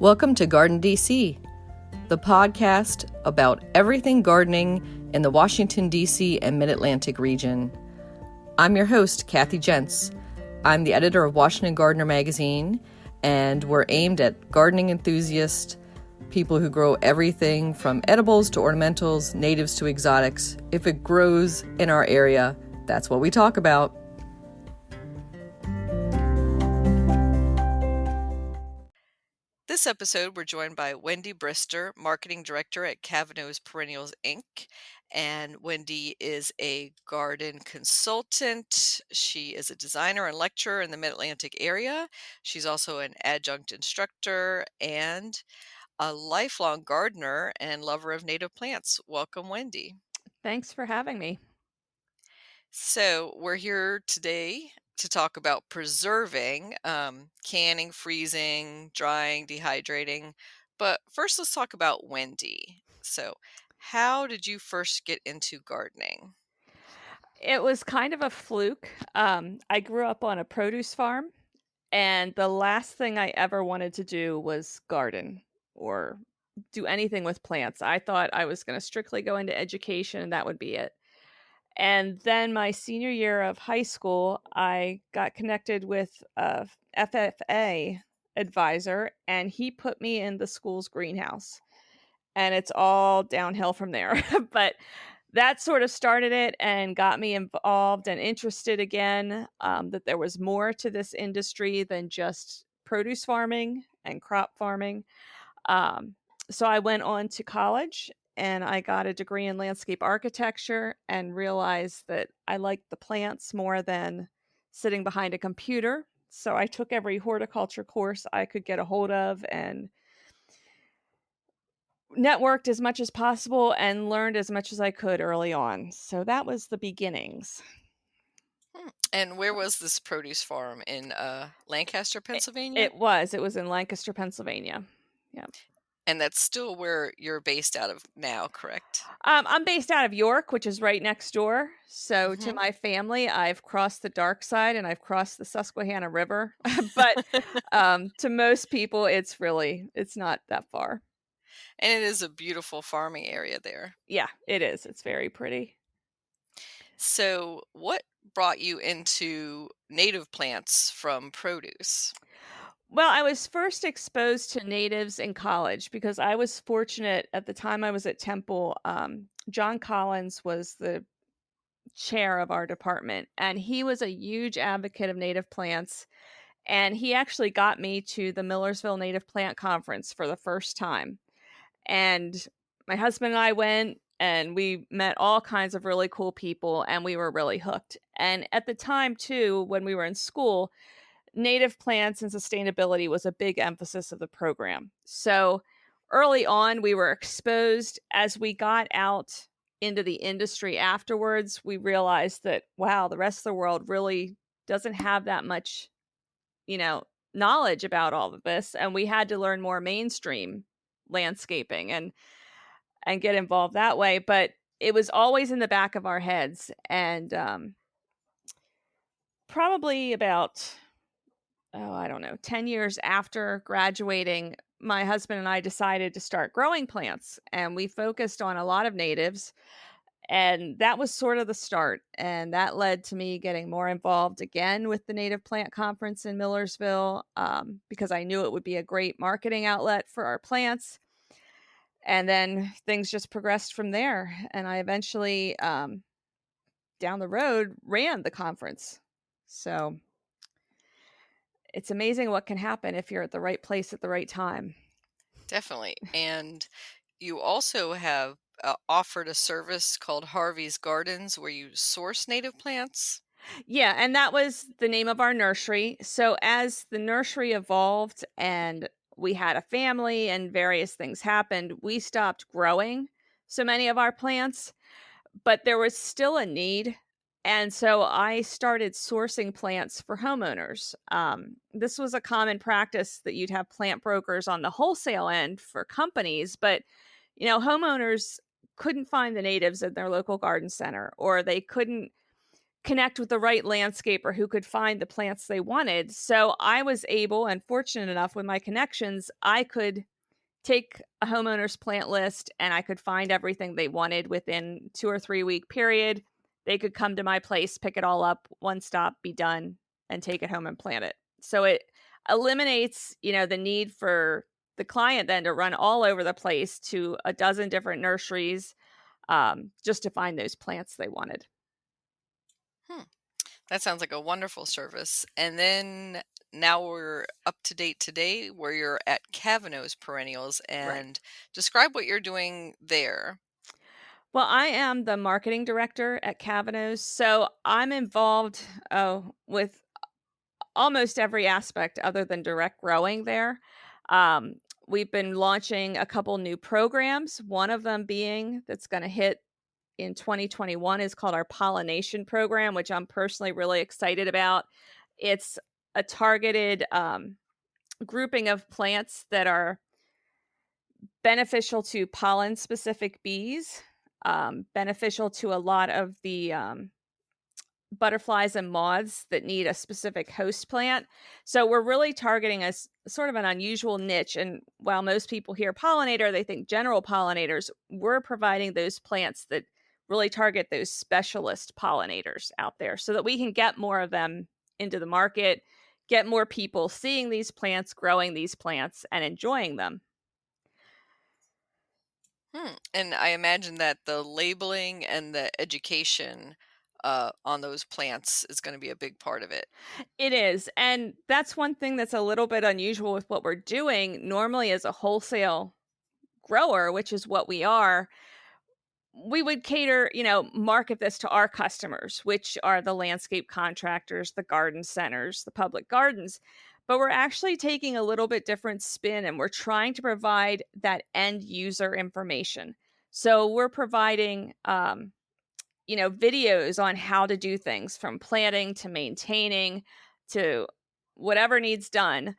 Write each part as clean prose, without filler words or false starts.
Welcome to Garden DC, the podcast about everything gardening in the Washington, D.C. and Mid-Atlantic region. I'm your host, Kathy Jentz. I'm the editor of Washington Gardener magazine, and we're aimed at gardening enthusiasts, people who grow everything from edibles to ornamentals, natives to exotics. If it grows in our area, that's what we talk about. This episode, we're joined by Wendy Brister, Marketing Director at Cavano's Perennials, Inc. And Wendy is a garden consultant. She is a designer and lecturer in the Mid-Atlantic area. She's also an adjunct instructor and a lifelong gardener and lover of native plants. Welcome, Wendy. Thanks for having me. So we're here today to talk about preserving, canning, freezing, drying, dehydrating. But first, let's talk about Wendy. So how did you first get into gardening? It was kind of a fluke. I grew up on a produce farm, and the last thing I ever wanted to do was garden or do anything with plants. I thought I was going to strictly go into education and that would be it. And then my senior year of high school, I got connected with a FFA advisor, and he put me in the school's greenhouse. And it's all downhill from there. But that sort of started it and got me involved and interested again, that there was more to this industry than just produce farming and crop farming. So I went on to college and I got a degree in landscape architecture and realized that I liked the plants more than sitting behind a computer. So I took every horticulture course I could get a hold of and networked as much as possible and learned as much as I could early on. So that was the beginnings. And where was this produce farm? In Lancaster, Pennsylvania? It was in Lancaster, Pennsylvania. Yeah. And that's still where you're based out of now, correct? I'm based out of York, which is right next door. So to my family, I've crossed the dark side and I've crossed the Susquehanna River. But to most people, it's not that far. And it is a beautiful farming area there. Yeah, it is. It's very pretty. So what brought you into native plants from produce? Well, I was first exposed to natives in college because I was fortunate at the time I was at Temple. John Collins was the chair of our department, and he was a huge advocate of native plants. And he actually got me to the Millersville Native Plant Conference for the first time. And my husband and I went, and we met all kinds of really cool people, and we were really hooked. And at the time, too, when we were in school, native plants and sustainability was a big emphasis of the program. So early on, we were exposed. As we got out into the industry afterwards, we realized that, wow, the rest of the world really doesn't have that much, knowledge about all of this. And we had to learn more mainstream landscaping and get involved that way. But it was always in the back of our heads. And probably about 10 years after graduating, my husband and I decided to start growing plants, and we focused on a lot of natives. And that was sort of the start. And that led to me getting more involved again with the Native Plant Conference in Millersville, because I knew it would be a great marketing outlet for our plants. And then things just progressed from there. And I eventually, down the road, ran the conference. So it's amazing what can happen if you're at the right place at the right time. Definitely. And you also have offered a service called Harvey's Gardens where you source native plants. Yeah, and that was the name of our nursery. So as the nursery evolved and we had a family and various things happened, we stopped growing so many of our plants, but there was still a need. And so I started sourcing plants for homeowners. This was a common practice that you'd have plant brokers on the wholesale end for companies, but homeowners couldn't find the natives at their local garden center, or they couldn't connect with the right landscaper who could find the plants they wanted. So I was able and fortunate enough with my connections, I could take a homeowner's plant list and I could find everything they wanted within 2 or 3 week period. They could come to my place, pick it all up, one stop, be done, and take it home and plant it. So it eliminates, the need for the client then to run all over the place to a dozen different nurseries just to find those plants they wanted. Hmm. That sounds like a wonderful service. And then now we're up to date today where you're at Cavano's Perennials, Right. and describe what you're doing there. Well, I am the marketing director at Cavano's, so I'm involved with almost every aspect other than direct growing there. Um, we've been launching a couple new programs. One of them being that's going to hit in 2021 is called our pollination program, which I'm personally really excited about. It's a targeted grouping of plants that are beneficial to pollen specific bees, beneficial to a lot of the butterflies and moths that need a specific host plant. So we're really targeting sort of an unusual niche. And while most people hear pollinator, they think general pollinators. We're providing those plants that really target those specialist pollinators out there so that we can get more of them into the market, get more people seeing these plants, growing these plants, and enjoying them. And I imagine that the labeling and the education on those plants is going to be a big part of it. It is. And that's one thing that's a little bit unusual with what we're doing. Normally, as a wholesale grower, which is what we are, we would cater, market this to our customers, which are the landscape contractors, the garden centers, the public gardens. But we're actually taking a little bit different spin and we're trying to provide that end user information. So we're providing, videos on how to do things from planting to maintaining to whatever needs done.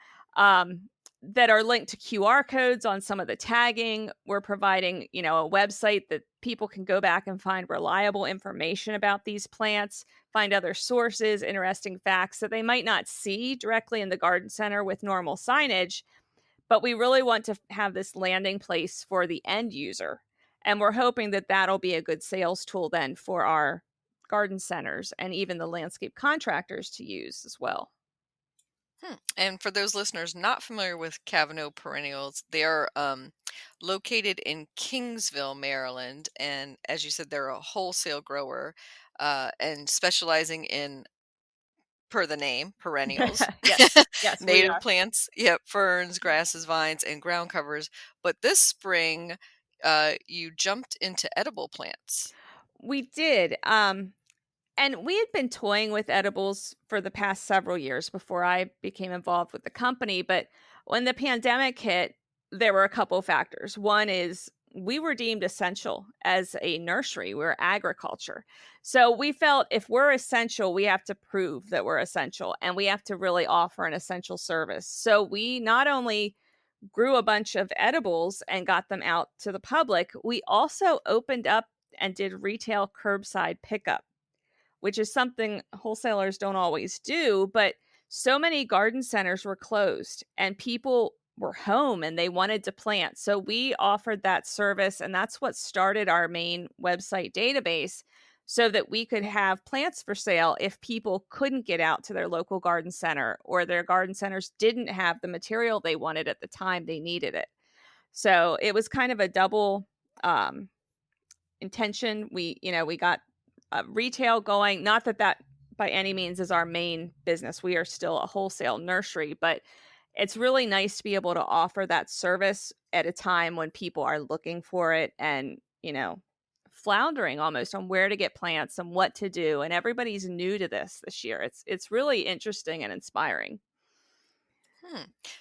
That are linked to QR codes on some of the tagging. We're providing, a website that people can go back and find reliable information about these plants, find other sources, interesting facts that they might not see directly in the garden center with normal signage. But we really want to have this landing place for the end user. And we're hoping that that'll be a good sales tool then for our garden centers and even the landscape contractors to use as well. And for those listeners not familiar with Cavano Perennials, they are located in Kingsville, Maryland. And as you said, they're a wholesale grower and specializing in, per the name, perennials, Yes, we native are. plants, yep, ferns, grasses, vines, and ground covers. But this spring, you jumped into edible plants. We did. And we had been toying with edibles for the past several years before I became involved with the company. But when the pandemic hit, there were a couple factors. One is we were deemed essential as a nursery, we're agriculture. So we felt if we're essential, we have to prove that we're essential and we have to really offer an essential service. So we not only grew a bunch of edibles and got them out to the public, we also opened up and did retail curbside pickup, which is something wholesalers don't always do. But so many garden centers were closed and people were home and they wanted to plant. So we offered that service, and that's what started our main website database so that we could have plants for sale if people couldn't get out to their local garden center or their garden centers didn't have the material they wanted at the time they needed it. So it was kind of a double intention. We got retail going. Not that that by any means is our main business. We are still a wholesale nursery, but it's really nice to be able to offer that service at a time when people are looking for it and, floundering almost on where to get plants and what to do. And everybody's new to this year. It's really interesting and inspiring.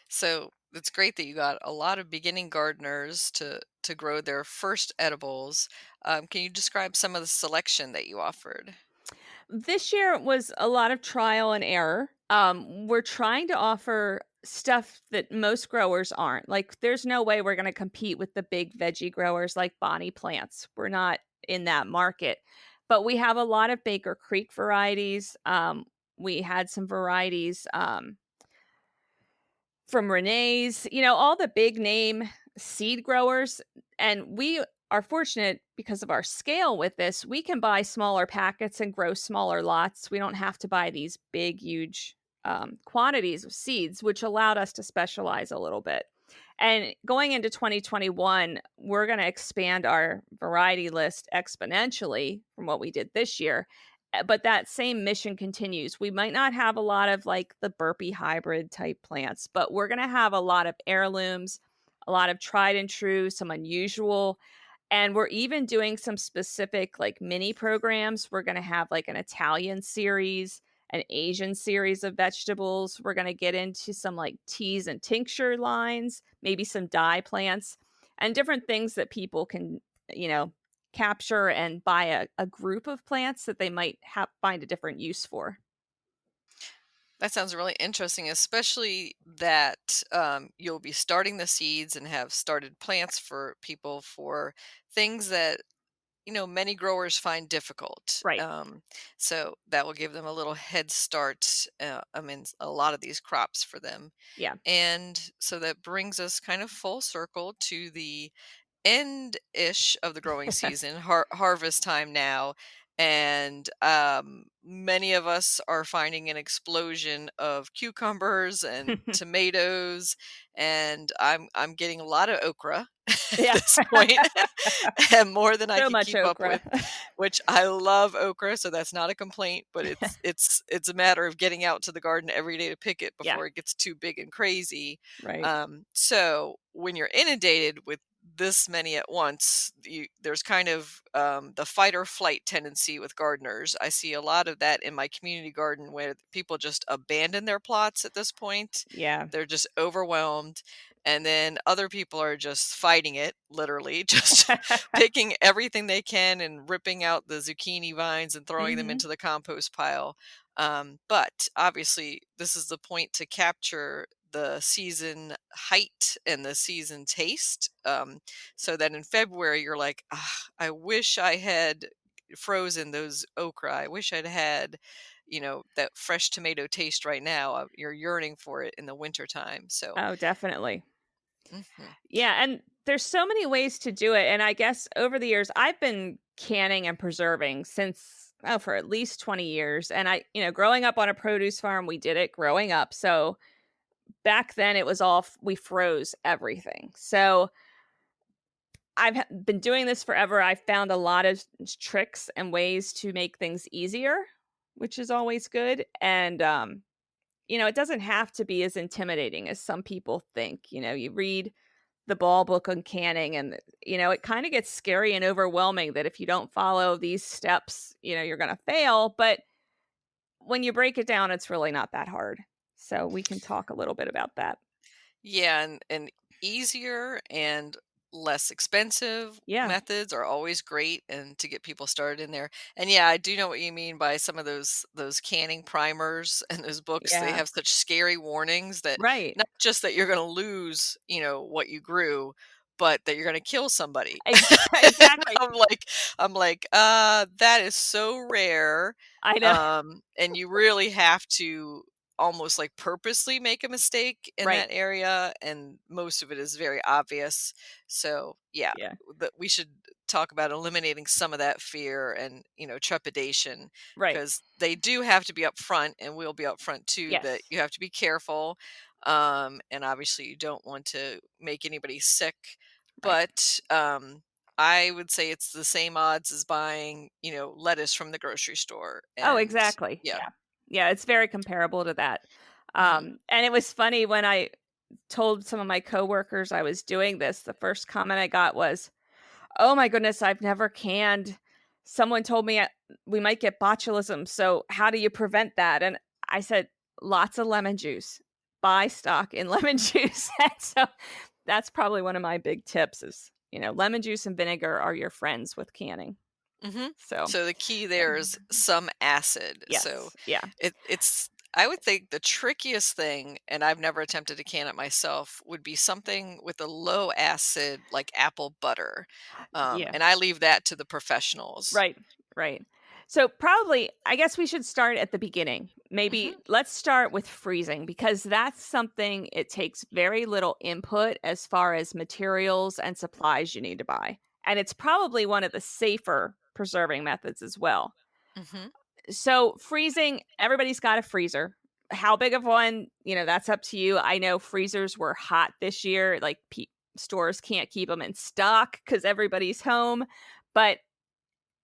So it's great that you got a lot of beginning gardeners to grow their first edibles. Can you describe some of the selection that you offered? This year was a lot of trial and error. We're trying to offer stuff that most growers aren't. Like, there's no way we're going to compete with the big veggie growers like Bonnie Plants. We're not in that market. but we have a lot of Baker Creek varieties. We had some varieties from Renee's, all the big name seed growers. And we are fortunate because of our scale with this. We can buy smaller packets and grow smaller lots. We don't have to buy these big, huge quantities of seeds, which allowed us to specialize a little bit. And going into 2021, we're going to expand our variety list exponentially from what we did this year. But that same mission continues. We might not have a lot of like the burpee hybrid type plants, but we're going to have a lot of heirlooms, a lot of tried and true, some unusual. And we're even doing some specific like mini programs. We're going to have like an Italian series, an Asian series of vegetables. We're going to get into some like teas and tincture lines, maybe some dye plants, and different things that people can, capture and buy a group of plants that they might find a different use for. That sounds really interesting, especially that you'll be starting the seeds and have started plants for people for things that many growers find difficult. Right. So that will give them a little head start. A lot of these crops for them. Yeah. And so that brings us kind of full circle to the end-ish of the growing season, harvest time now. And many of us are finding an explosion of cucumbers and tomatoes, and I'm getting a lot of okra at Yeah. this point, and more than I So can much keep up okra. with, which I love okra, so that's not a complaint, but it's a matter of getting out to the garden every day to pick it Yeah. before it gets too big and crazy. Right. So when you're inundated with this many at once, there's kind of the fight or flight tendency with gardeners. I see a lot of that in my community garden where people just abandon their plots at this point. Yeah. They're just overwhelmed. And then other people are just fighting it, literally, just picking everything they can and ripping out the zucchini vines and throwing them into the compost pile. But obviously, this is the point to capture the season height and the season taste, so that in February you're like, I wish I had frozen those okra. I wish I'd had, that fresh tomato taste right now. You're yearning for it in the wintertime. So, Oh, definitely. mhm. Yeah, and there's so many ways to do it. And I guess over the years, I've been canning and preserving since, for at least 20 years. And growing up on a produce farm, we did it growing up. So back then it was all, we froze everything. So I've been doing this forever. I found a lot of tricks and ways to make things easier, which is always good. And, it doesn't have to be as intimidating as some people think. You read the ball book on canning and it kind of gets scary and overwhelming that if you don't follow these steps, you're going to fail, but when you break it down it's really not that hard. So we can talk a little bit about that. Yeah, and easier and less expensive Yeah. methods are always great, and to get people started in there. And yeah, I do know what you mean by some of those canning primers and those books. They Yeah. have such scary warnings that Right. not just that you're going to lose, what you grew, but that you're going to kill somebody. Exactly. I'm like, that is so rare. I know. And you really have to almost like purposely make a mistake in Right. that area, and most of it is very obvious. So yeah, Yeah. that we should talk about eliminating some of that fear and trepidation, Right. because they do have to be upfront, and we'll be upfront too, that Yes. you have to be careful, and obviously you don't want to make anybody sick, Right. but I would say it's the same odds as buying lettuce from the grocery store. Oh, And exactly. yeah. Yeah. Yeah, it's very comparable to that. Mhm. And it was funny when I told some of my coworkers I was doing this, the first comment I got was, "Oh my goodness, I've never canned. Someone told me we might get botulism. So how do you prevent that?" And I said, "Lots of lemon juice. Buy stock in lemon juice." And so that's probably one of my big tips is, lemon juice and vinegar are your friends with canning. Mhm. So, So the key yeah. there is some acid. So Yes. Yeah. it's I would think the trickiest thing, and I've never attempted to can it myself, would be something with a low acid like apple butter. Yeah. And I leave that to the professionals. Right. Right. So probably, I guess we should start at the beginning. Maybe let's start with freezing, because that's something it takes very little input as far as materials and supplies you need to buy. And it's probably one of the safer preserving methods as well. Mm-hmm. So freezing, everybody's got a freezer. How big of one, that's up to you. I know freezers were hot this year. Like stores can't keep them in stock because everybody's home. But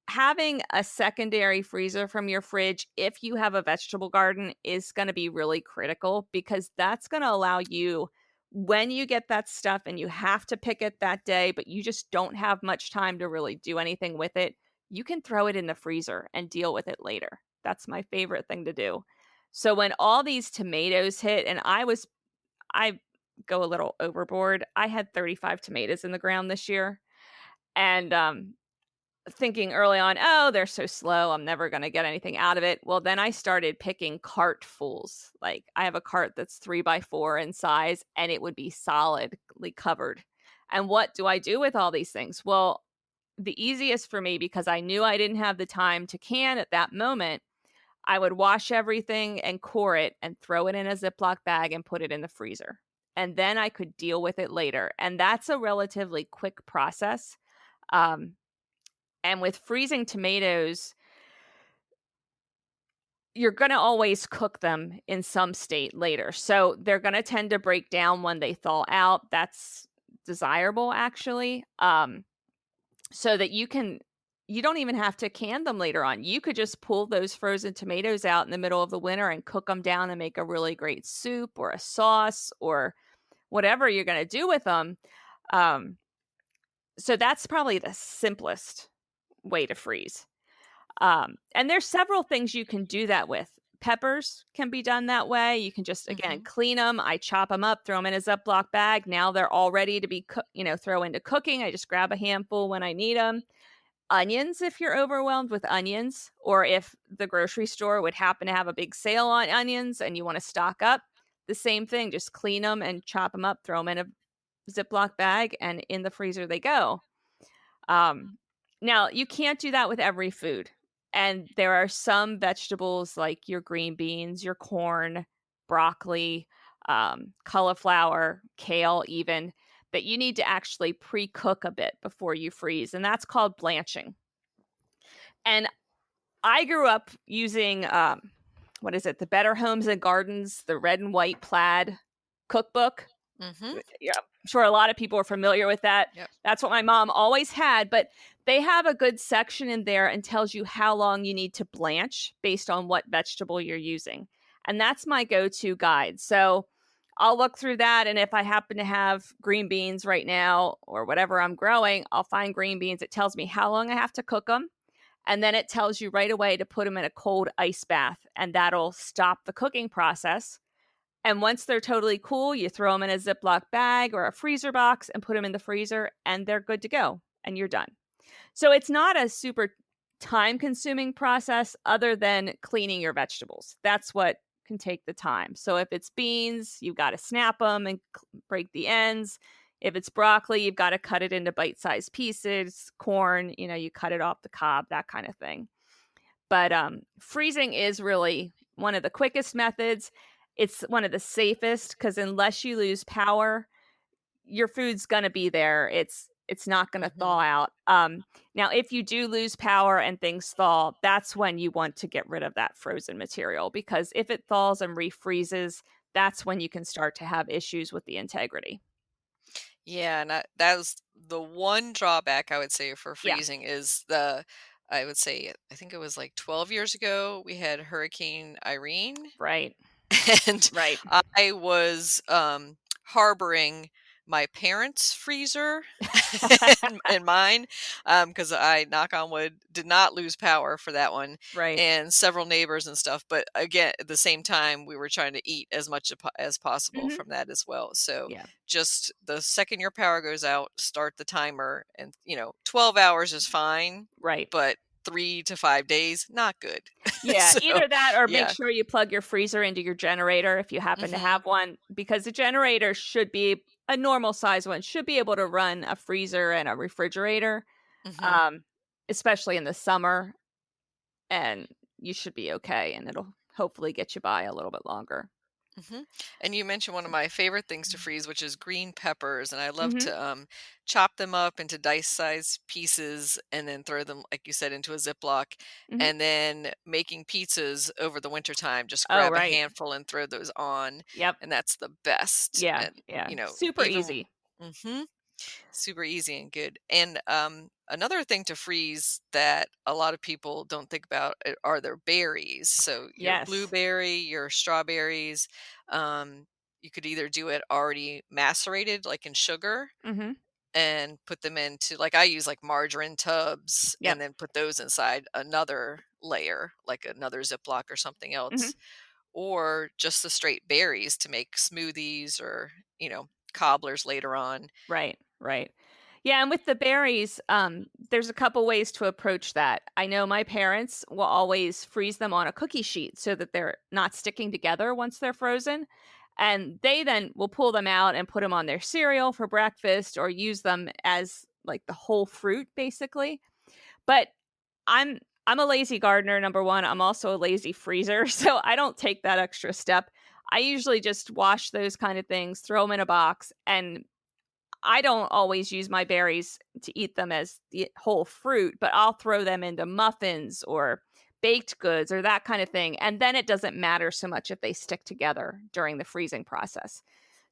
having a secondary freezer from your fridge, if you have a vegetable garden, is going to be really critical, because that's going to allow you, when you get that stuff and you have to pick it that day, but you just don't have much time to really do anything with it, you can throw it in the freezer and deal with it later. That's my favorite thing to do. So when all these tomatoes hit, and I go a little overboard. I had 35 tomatoes in the ground this year. And thinking early on, oh, they're so slow, I'm never going to get anything out of it. Well, then I started picking cartfuls. Like, I have a cart that's 3x4 in size, and it would be solidly covered. And what do I do with all these things? Well, the easiest for me, because I knew I didn't have the time to can at that moment, I would wash everything and core it and throw it in a Ziploc bag and put it in the freezer. And then I could deal with it later. And that's a relatively quick process. And with freezing tomatoes, you're going to always cook them in some state later. So they're going to tend to break down when they thaw out. That's desirable, actually. So that you don't even have to can them later on. You could just pull those frozen tomatoes out in the middle of the winter and cook them down and make a really great soup or a sauce or whatever you're going to do with them. So that's probably the simplest way to freeze. And there's several things you can do that with. Peppers can be done that way. You can just, again, clean them. I chop them up, throw them in a Ziploc bag. Now they're all ready to be, throw into cooking. I just grab a handful when I need them. Onions, if you're overwhelmed with onions, or if the grocery store would happen to have a big sale on onions and you want to stock up, the same thing. Just clean them and chop them up, throw them in a Ziploc bag, and in the freezer they go. Now, you can't do that with every food. And there are some vegetables like your green beans, your corn, broccoli, cauliflower, kale even, that you need to actually pre-cook a bit before you freeze. And that's called blanching. And I grew up using, the Better Homes and Gardens, the red and white plaid cookbook. Yeah, I'm sure a lot of people are familiar with that. Yep. That's what my mom always had, but they have a good section in there and tells you how long you need to blanch based on what vegetable you're using. And that's my go-to guide. So I'll look through that, and if I happen to have green beans right now or whatever I'm growing, I'll find green beans. It tells me how long I have to cook them, and then it tells you right away to put them in a cold ice bath, and that'll stop the cooking process. And once they're totally cool, you throw them in a Ziploc bag or a freezer box and put them in the freezer, and they're good to go, and you're done. So it's not a super time-consuming process other than cleaning your vegetables. That's what can take the time. So if it's beans, you've got to snap them and break the ends. If it's broccoli, you've got to cut it into bite-sized pieces. Corn, you cut it off the cob, that kind of thing. But freezing is really one of the quickest methods. It's one of the safest, because unless you lose power, your food's going to be there. It's not going to thaw out. Now, if you do lose power and things thaw, that's when you want to get rid of that frozen material, because if it thaws and refreezes, that's when you can start to have issues with the integrity. Yeah, and that was the one drawback I would say for freezing is I would say, I think it was like 12 years ago, we had Hurricane Irene. Right. And Right. I was harboring my parents' freezer and mine, because I, knock on wood, did not lose power for that one, Right. and several neighbors and stuff. But again, at the same time, we were trying to eat as much as possible from that as well. So just the second your power goes out, start the timer, and 12 hours is fine, right? But 3 to 5 days, not good. Yeah, So, either that or make sure you plug your freezer into your generator if you happen to have one, because the generator should be a normal size one, should be able to run a freezer and a refrigerator, especially in the summer. and you should be okay, and it'll hopefully get you by a little bit longer. And you mentioned one of my favorite things to freeze, which is green peppers, and I love to chop them up into dice-sized pieces and then throw them, like you said, into a Ziploc. And then making pizzas over the wintertime, just Oh, grab a right. handful and throw those on, Yep. and that's the best. Yeah, And, yeah. you know, Super even easy. super easy and good. And another thing to freeze that a lot of people don't think about are their berries. So your Yes. blueberry, your strawberries. You could either do it already macerated, like in sugar, and put them into, like, I use like margarine tubs Yep. and then put those inside another layer, like another Ziploc or something else, or just the straight berries to make smoothies or, cobblers later on. Right, right. Yeah, and with the berries, there's a couple ways to approach that. I know my parents will always freeze them on a cookie sheet so that they're not sticking together once they're frozen. And they then will pull them out and put them on their cereal for breakfast or use them as like the whole fruit basically. But I'm I'm a lazy gardener, number 1. I'm also a lazy freezer, so I don't take that extra step. I usually just wash those kind of things, throw them in a box, and I don't always use my berries to eat them as the whole fruit, but I'll throw them into muffins or baked goods or that kind of thing. And then it doesn't matter so much if they stick together during the freezing process.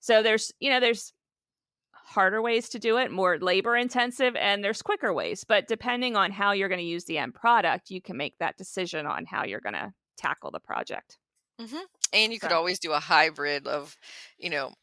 So there's harder ways to do it, more labor intensive, and there's quicker ways. But depending on how you're going to use the end product, you can make that decision on how you're going to tackle the project. And you could So, always do a hybrid of,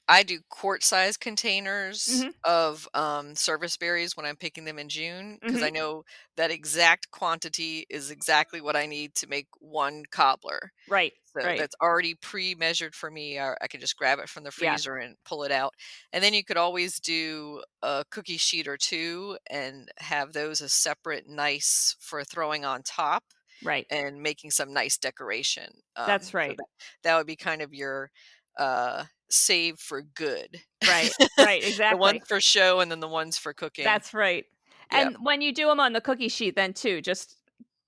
I do quart-size containers of service berries when I'm picking them in June because I know that exact quantity is exactly what I need to make one cobbler. right, So right. that's already pre-measured for me. I can just grab it from the Yeah, freezer and pull it out. And then you could always do a cookie sheet or two and have those as separate, nice for throwing on top right. and making some nice decoration. That's So right. that would be kind of your save for good. Right, right, The ones exactly. for show and then the ones for cooking. That's right. Yep. And when you do them on the cookie sheet then too, just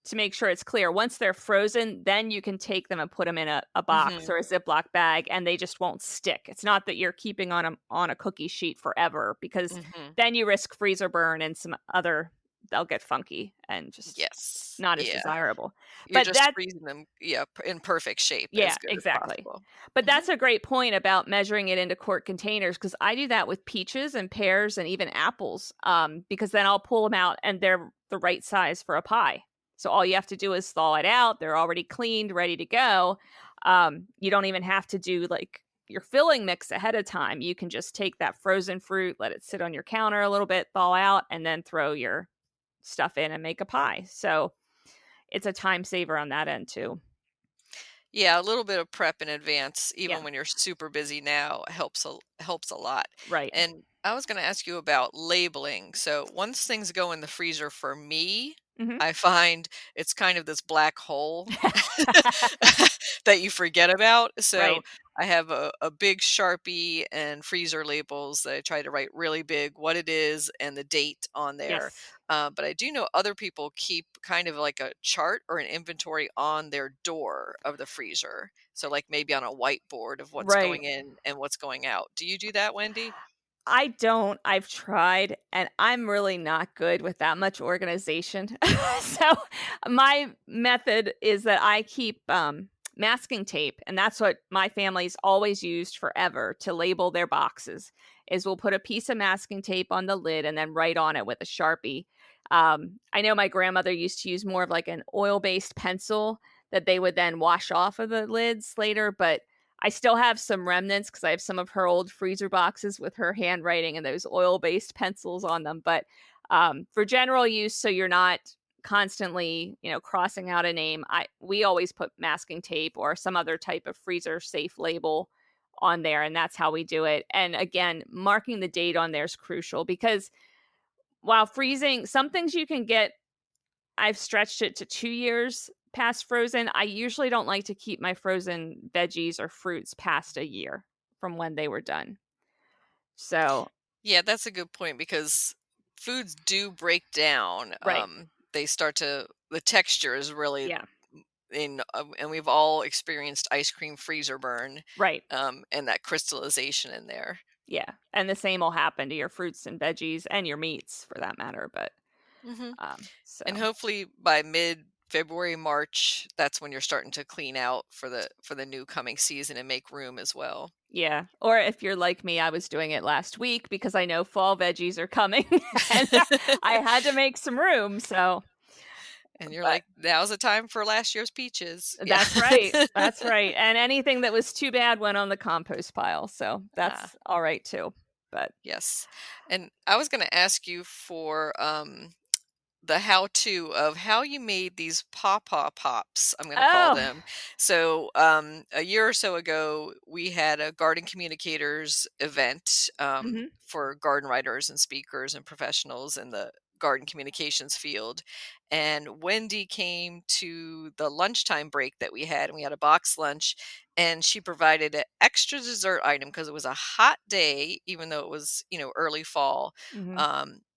to make sure it's clear, once they're frozen, then you can take them and put them in a box Hmm. or a Ziploc bag, and they just won't stick. It's not that you're keeping on a cookie sheet forever, because Hmm. then you risk freezer burn and some other they'll get funky and just Yes. not as Yeah. desirable. You're But just that freezing them, yeah, in perfect shape, as Yeah, good as exactly. possible. But Hmm. that's a great point about measuring it into quart containers, because I do that with peaches and pears and even apples, because then I'll pull them out and they're the right size for a pie. So all you have to do is thaw it out. They're already cleaned, ready to go. You don't even have to do like your filling mix ahead of time. You can just take that frozen fruit, let it sit on your counter a little bit, thaw out, and then throw your stuff in and make a pie. So it's a time saver on that end too. Yeah, a little bit of prep in advance, Yeah, even when you're super busy now, helps a lot. right. And I was going to ask you about labeling. So once things go in the freezer for me, Hmm. I find it's kind of this black hole that you forget about. So Right. I have a big Sharpie and freezer labels that I try to write really big what it is and the date on there. Yes. But I do know other people keep kind of like a chart or an inventory on their door of the freezer. So, like maybe on a whiteboard of what's Right. going in and what's going out. Do you do that, Wendy? I don't. I've tried, and I'm really not good with that much organization. So my method is that I keep masking tape, and that's what my family's always used forever to label their boxes. Is we'll put a piece of masking tape on the lid and then write on it with a Sharpie. I know my grandmother used to use more of like an oil-based pencil that they would then wash off of the lids later, but I still have some remnants because I have some of her old freezer boxes with her handwriting and those oil-based pencils on them. But for general use, so you're not constantly, crossing out a name, we always put masking tape or some other type of freezer safe label on there, and that's how we do it. And again, marking the date on there is crucial because while freezing, some things you can get, I've stretched it to 2 years past frozen. I usually don't like to keep my frozen veggies or fruits past a year from when they were done. So, Yeah, that's a good point because foods do break down. right. The texture is really Yeah. and we've all experienced ice cream freezer burn, right? And that crystallization in there. Yeah, and the same will happen to your fruits and veggies and your meats, for that matter. But so, and hopefully by mid-February, March, that's when you're starting to clean out for the new coming season and make room as well. Yeah, or if you're like me, I was doing it last week because I know fall veggies are coming, and I had to make some room. So. And you're like, now's the time for last year's peaches. That's right. That's right. And anything that was too bad went on the compost pile. So that's all right too. But yes. And I was going to ask you for the how-to of how you made these pawpaw pops, I'm going to call them. So a year or so ago, we had a garden communicators event for garden writers and speakers and professionals in the garden communications field. And Wendy came to the lunchtime break that we had, and we had a box lunch, and she provided an extra dessert item because it was a hot day, even though it was, early fall.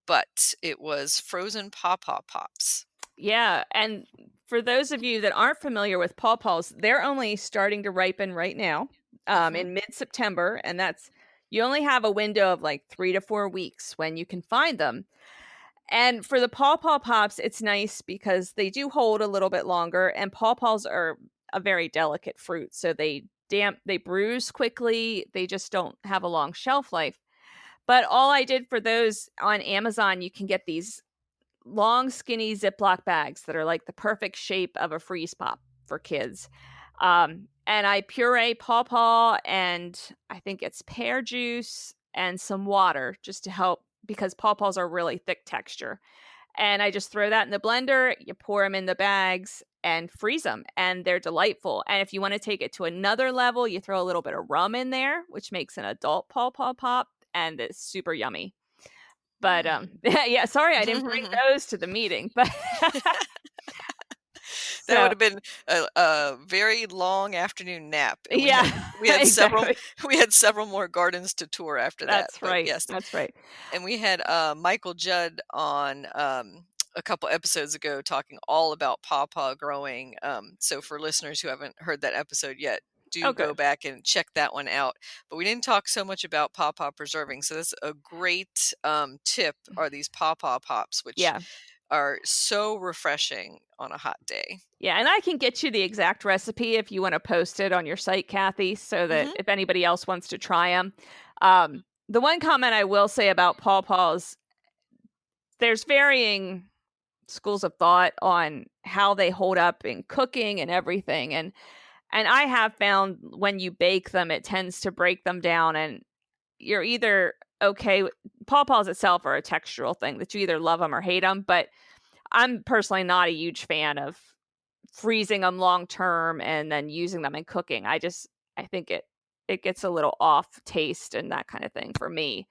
But it was frozen pawpaw pops. Yeah, and for those of you that aren't familiar with pawpaws, they're only starting to ripen right now, in mid-September, and you only have a window of like 3 to 4 weeks when you can find them. And for the pawpaw pops, it's nice because they do hold a little bit longer, and pawpaws are a very delicate fruit, so they bruise quickly. They just don't have a long shelf life. But all I did for those on Amazon, you can get these long, skinny Ziploc bags that are like the perfect shape of a freeze pop for kids. And I puree pawpaw, and I think it's pear juice and some water just to help, because pawpaws are really thick texture. And I just throw that in the blender, you pour them in the bags and freeze them, and they're delightful. And if you want to take it to another level, you throw a little bit of rum in there, which makes an adult pawpaw pop, and it's super yummy. But yeah, sorry I didn't bring those to the meeting, but that would have been a very long afternoon nap. And we had exactly. We had several more gardens to tour after that. That's right. Yes, that's right. And we had Michael Judd on a couple episodes ago talking all about pawpaw growing. So for listeners who haven't heard that episode yet, go back and check that one out. But we didn't talk so much about pawpaw preserving. So that's a great tip, are these pawpaw pops, which are so refreshing on a hot day. Yeah, and I can get you the exact recipe if you want to post it on your site, Kathy, so that if anybody else wants to try them. The one comment I will say about pawpaws, there's varying schools of thought on how they hold up in cooking and everything. And I have found when you bake them, it tends to break them down, and you're either okay. Pawpaws itself are a textural thing that you either love them or hate them, but I'm personally not a huge fan of freezing them long term and then using them in cooking. I think it gets a little off taste and that kind of thing for me.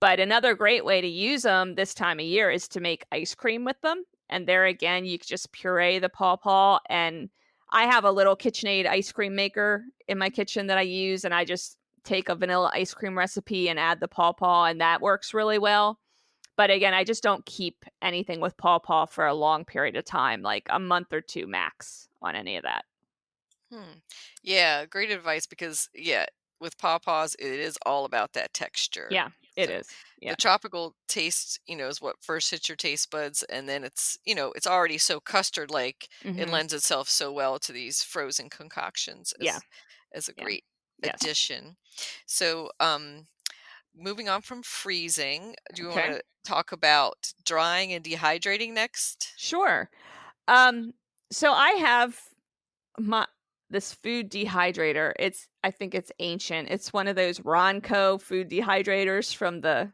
But another great way to use them this time of year is to make ice cream with them. And there again, you could just puree the pawpaw, and I have a little KitchenAid ice cream maker in my kitchen that I use, and I just take a vanilla ice cream recipe and add the pawpaw, and that works really well. But again, I just don't keep anything with pawpaw for a long period of time, like a month or two max on any of that. Yeah, great advice, because with pawpaws, it is all about that texture. Yeah, it is. Yeah. The tropical taste, is what first hits your taste buds, and then it's already so custard-like. It lends itself so well to these frozen concoctions as a great addition. So, moving on from freezing, do you want to talk about drying and dehydrating next? Sure. So I have this food dehydrator. I think it's ancient. It's one of those Ronco food dehydrators from the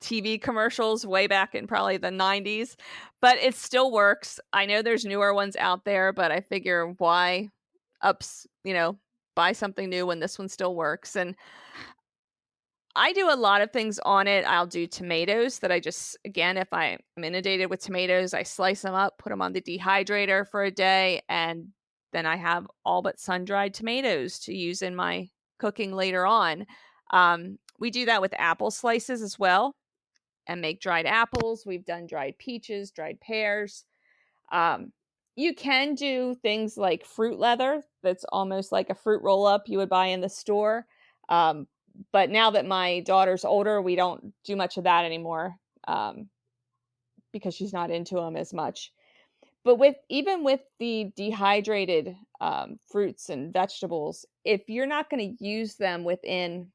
TV commercials way back in probably the 90s, but it still works. I know there's newer ones out there, but I figure why buy something new when this one still works. And I do a lot of things on it. I'll do tomatoes that if I'm inundated with tomatoes, I slice them up, put them on the dehydrator for a day, and then I have all but sun-dried tomatoes to use in my cooking later on. We do that with apple slices as well, and make dried apples. We've done dried peaches, dried pears. You can do things like fruit leather. That's almost like a fruit roll-up you would buy in the store. But now that my daughter's older, we don't do much of that anymore, because she's not into them as much. But even with the dehydrated fruits and vegetables, if you're not going to use them within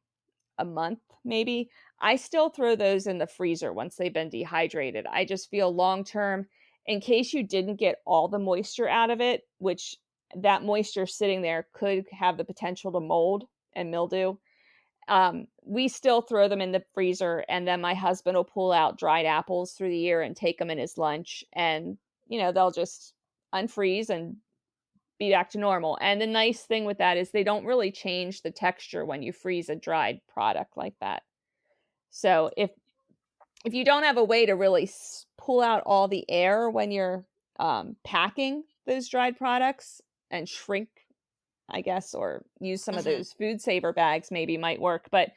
a month, maybe, I still throw those in the freezer once they've been dehydrated. I just feel long term, in case you didn't get all the moisture out of it, which that moisture sitting there could have the potential to mold and mildew. We still throw them in the freezer, and then my husband will pull out dried apples through the year and take them in his lunch, and they'll just unfreeze and be back to normal. And the nice thing with that is they don't really change the texture when you freeze a dried product like that. So if you don't have a way to really pull out all the air when you're packing those dried products and shrink, I guess, or use some of those food saver bags, maybe might work. But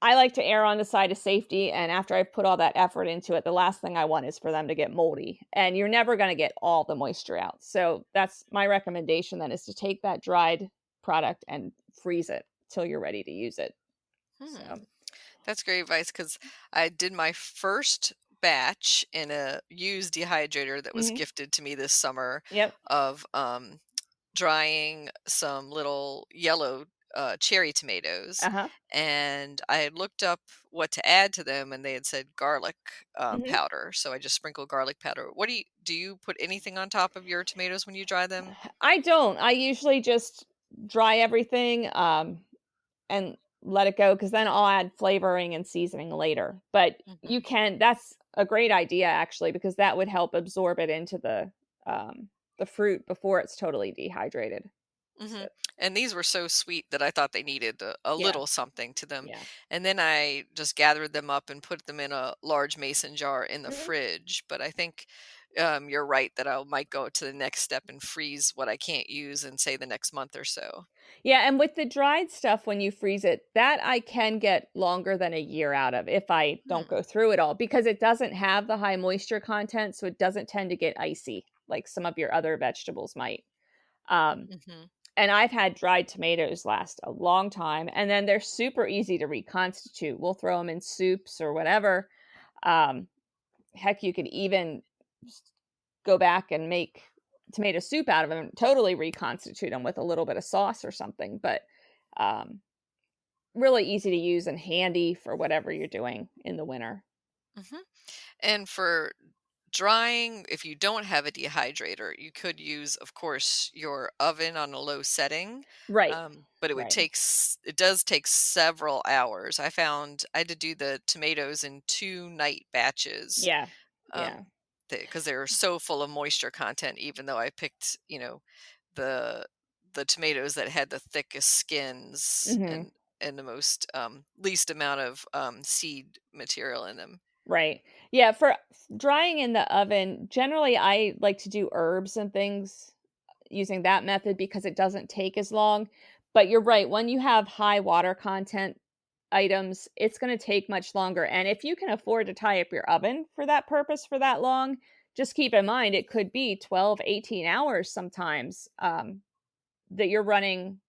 I like to err on the side of safety, and after I've put all that effort into it, the last thing I want is for them to get moldy, and you're never going to get all the moisture out. So that's my recommendation then, is to take that dried product and freeze it till you're ready to use it. So. That's great advice, because I did my first batch in a used dehydrator that was gifted to me this summer. Yep. Of drying some little yellow cherry tomatoes. And I had looked up what to add to them, and they had said garlic powder. So I just sprinkled garlic powder. What do you put anything on top of your tomatoes when you dry them? I don't. I usually just dry everything and let it go, because then I'll add flavoring and seasoning later. But that's a great idea, actually, because that would help absorb it into the fruit before it's totally dehydrated. So. And these were so sweet that I thought they needed a little something to them. And then I just gathered them up and put them in a large mason jar in the fridge. But I think you're right that I might go to the next step and freeze what I can't use in, say, the next month or so. Yeah, and with the dried stuff, when you freeze it, that I can get longer than a year out of if I don't go through it all, because it doesn't have the high moisture content, so it doesn't tend to get icy like some of your other vegetables might. And I've had dried tomatoes last a long time, and then they're super easy to reconstitute. We'll throw them in soups or whatever. Heck, you could even go back and make tomato soup out of them, totally reconstitute them with a little bit of sauce or something. But really easy to use and handy for whatever you're doing in the winter. And for drying, if you don't have a dehydrator, you could use, of course, your oven on a low setting. Right. But it does take several hours. I found I had to do the tomatoes in 2 night batches. Yeah. Because they're so full of moisture content, even though I picked, the tomatoes that had the thickest skins and the most least amount of seed material in them. Right. Yeah, for drying in the oven, generally I like to do herbs and things using that method because it doesn't take as long. But you're right, when you have high water content items, it's going to take much longer. And if you can afford to tie up your oven for that purpose for that long, just keep in mind it could be 12, 18 hours sometimes that you're running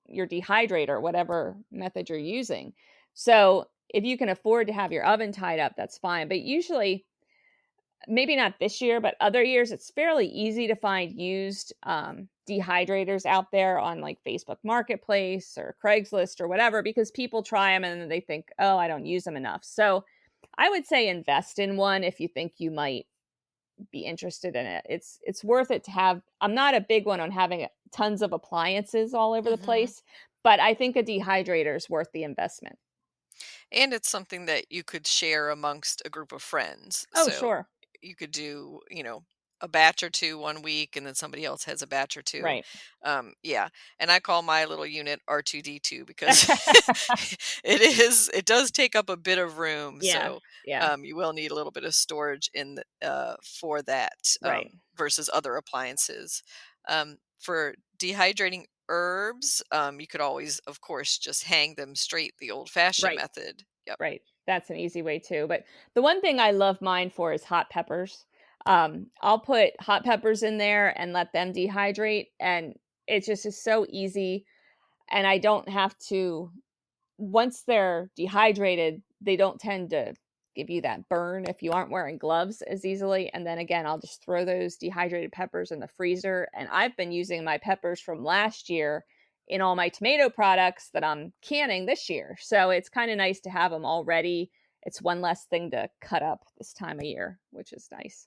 your dehydrator, whatever method you're using. So if you can afford to have your oven tied up, that's fine. But usually, maybe not this year, but other years, it's fairly easy to find used dehydrators out there on like Facebook Marketplace or Craigslist or whatever, because people try them and then they think, oh, I don't use them enough. So I would say invest in one if you think you might be interested in it. It's worth it to have. I'm not a big one on having tons of appliances all over the place, but I think a dehydrator is worth the investment. And it's something that you could share amongst a group of friends. Oh, so sure. You could do, a batch or two one week, and then somebody else has a batch or two. Right. Yeah. And I call my little unit R2D2 because it does take up a bit of room. Yeah. So you will need a little bit of storage for that right. Versus other appliances. For dehydrating herbs, you could always, of course, just hang them straight the old-fashioned method. Yep. Right. That's an easy way too. But the one thing I love mine for is hot peppers. I'll put hot peppers in there and let them dehydrate, and it just is so easy. And I don't have to, once they're dehydrated, they don't tend to give you that burn if you aren't wearing gloves as easily. And then again, I'll just throw those dehydrated peppers in the freezer. And I've been using my peppers from last year in all my tomato products that I'm canning this year. So it's kind of nice to have them all ready. It's one less thing to cut up this time of year, which is nice.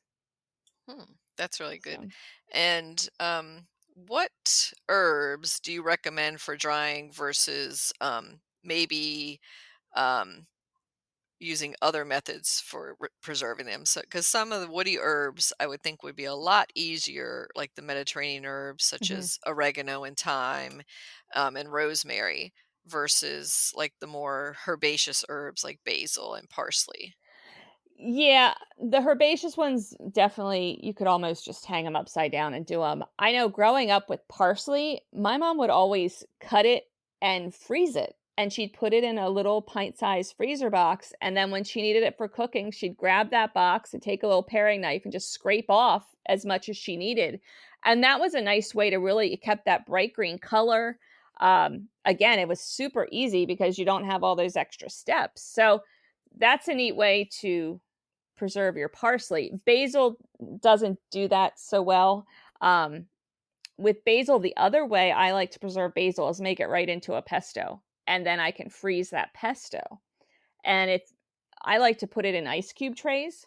That's really good. So. And what herbs do you recommend for drying versus maybe using other methods for preserving them? So, because some of the woody herbs I would think would be a lot easier, like the Mediterranean herbs such as oregano and thyme and rosemary, versus like the more herbaceous herbs like basil and parsley. Yeah, the herbaceous ones, definitely, you could almost just hang them upside down and do them. I know growing up with parsley, my mom would always cut it and freeze it. And she'd put it in a little pint-sized freezer box. And then when she needed it for cooking, she'd grab that box and take a little paring knife and just scrape off as much as she needed. And that was a nice way to really, it kept that bright green color. Again, it was super easy because you don't have all those extra steps. So that's a neat way to preserve your parsley. Basil doesn't do that so well. With basil, the other way I like to preserve basil is make it right into a pesto, and then I can freeze that pesto. And I like to put it in ice cube trays,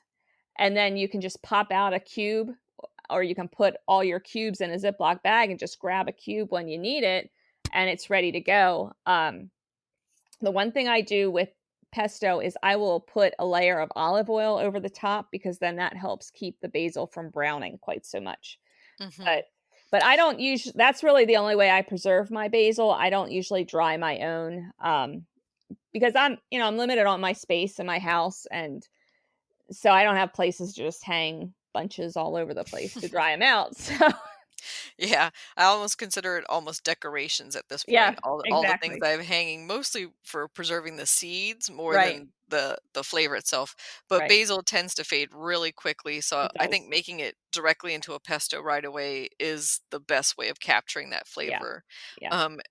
and then you can just pop out a cube, or you can put all your cubes in a Ziploc bag and just grab a cube when you need it, and it's ready to go. The one thing I do with pesto is I will put a layer of olive oil over the top, because then that helps keep the basil from browning quite so much. But I don't usually, that's really the only way I preserve my basil. I don't usually dry my own because I'm limited on my space in my house, and so I don't have places to just hang bunches all over the place to dry them out. So yeah, I almost consider it almost decorations at this point. Yeah, all the things I have hanging, mostly for preserving the seeds more than the flavor itself. But basil tends to fade really quickly, so I think making it directly into a pesto right away is the best way of capturing that flavor.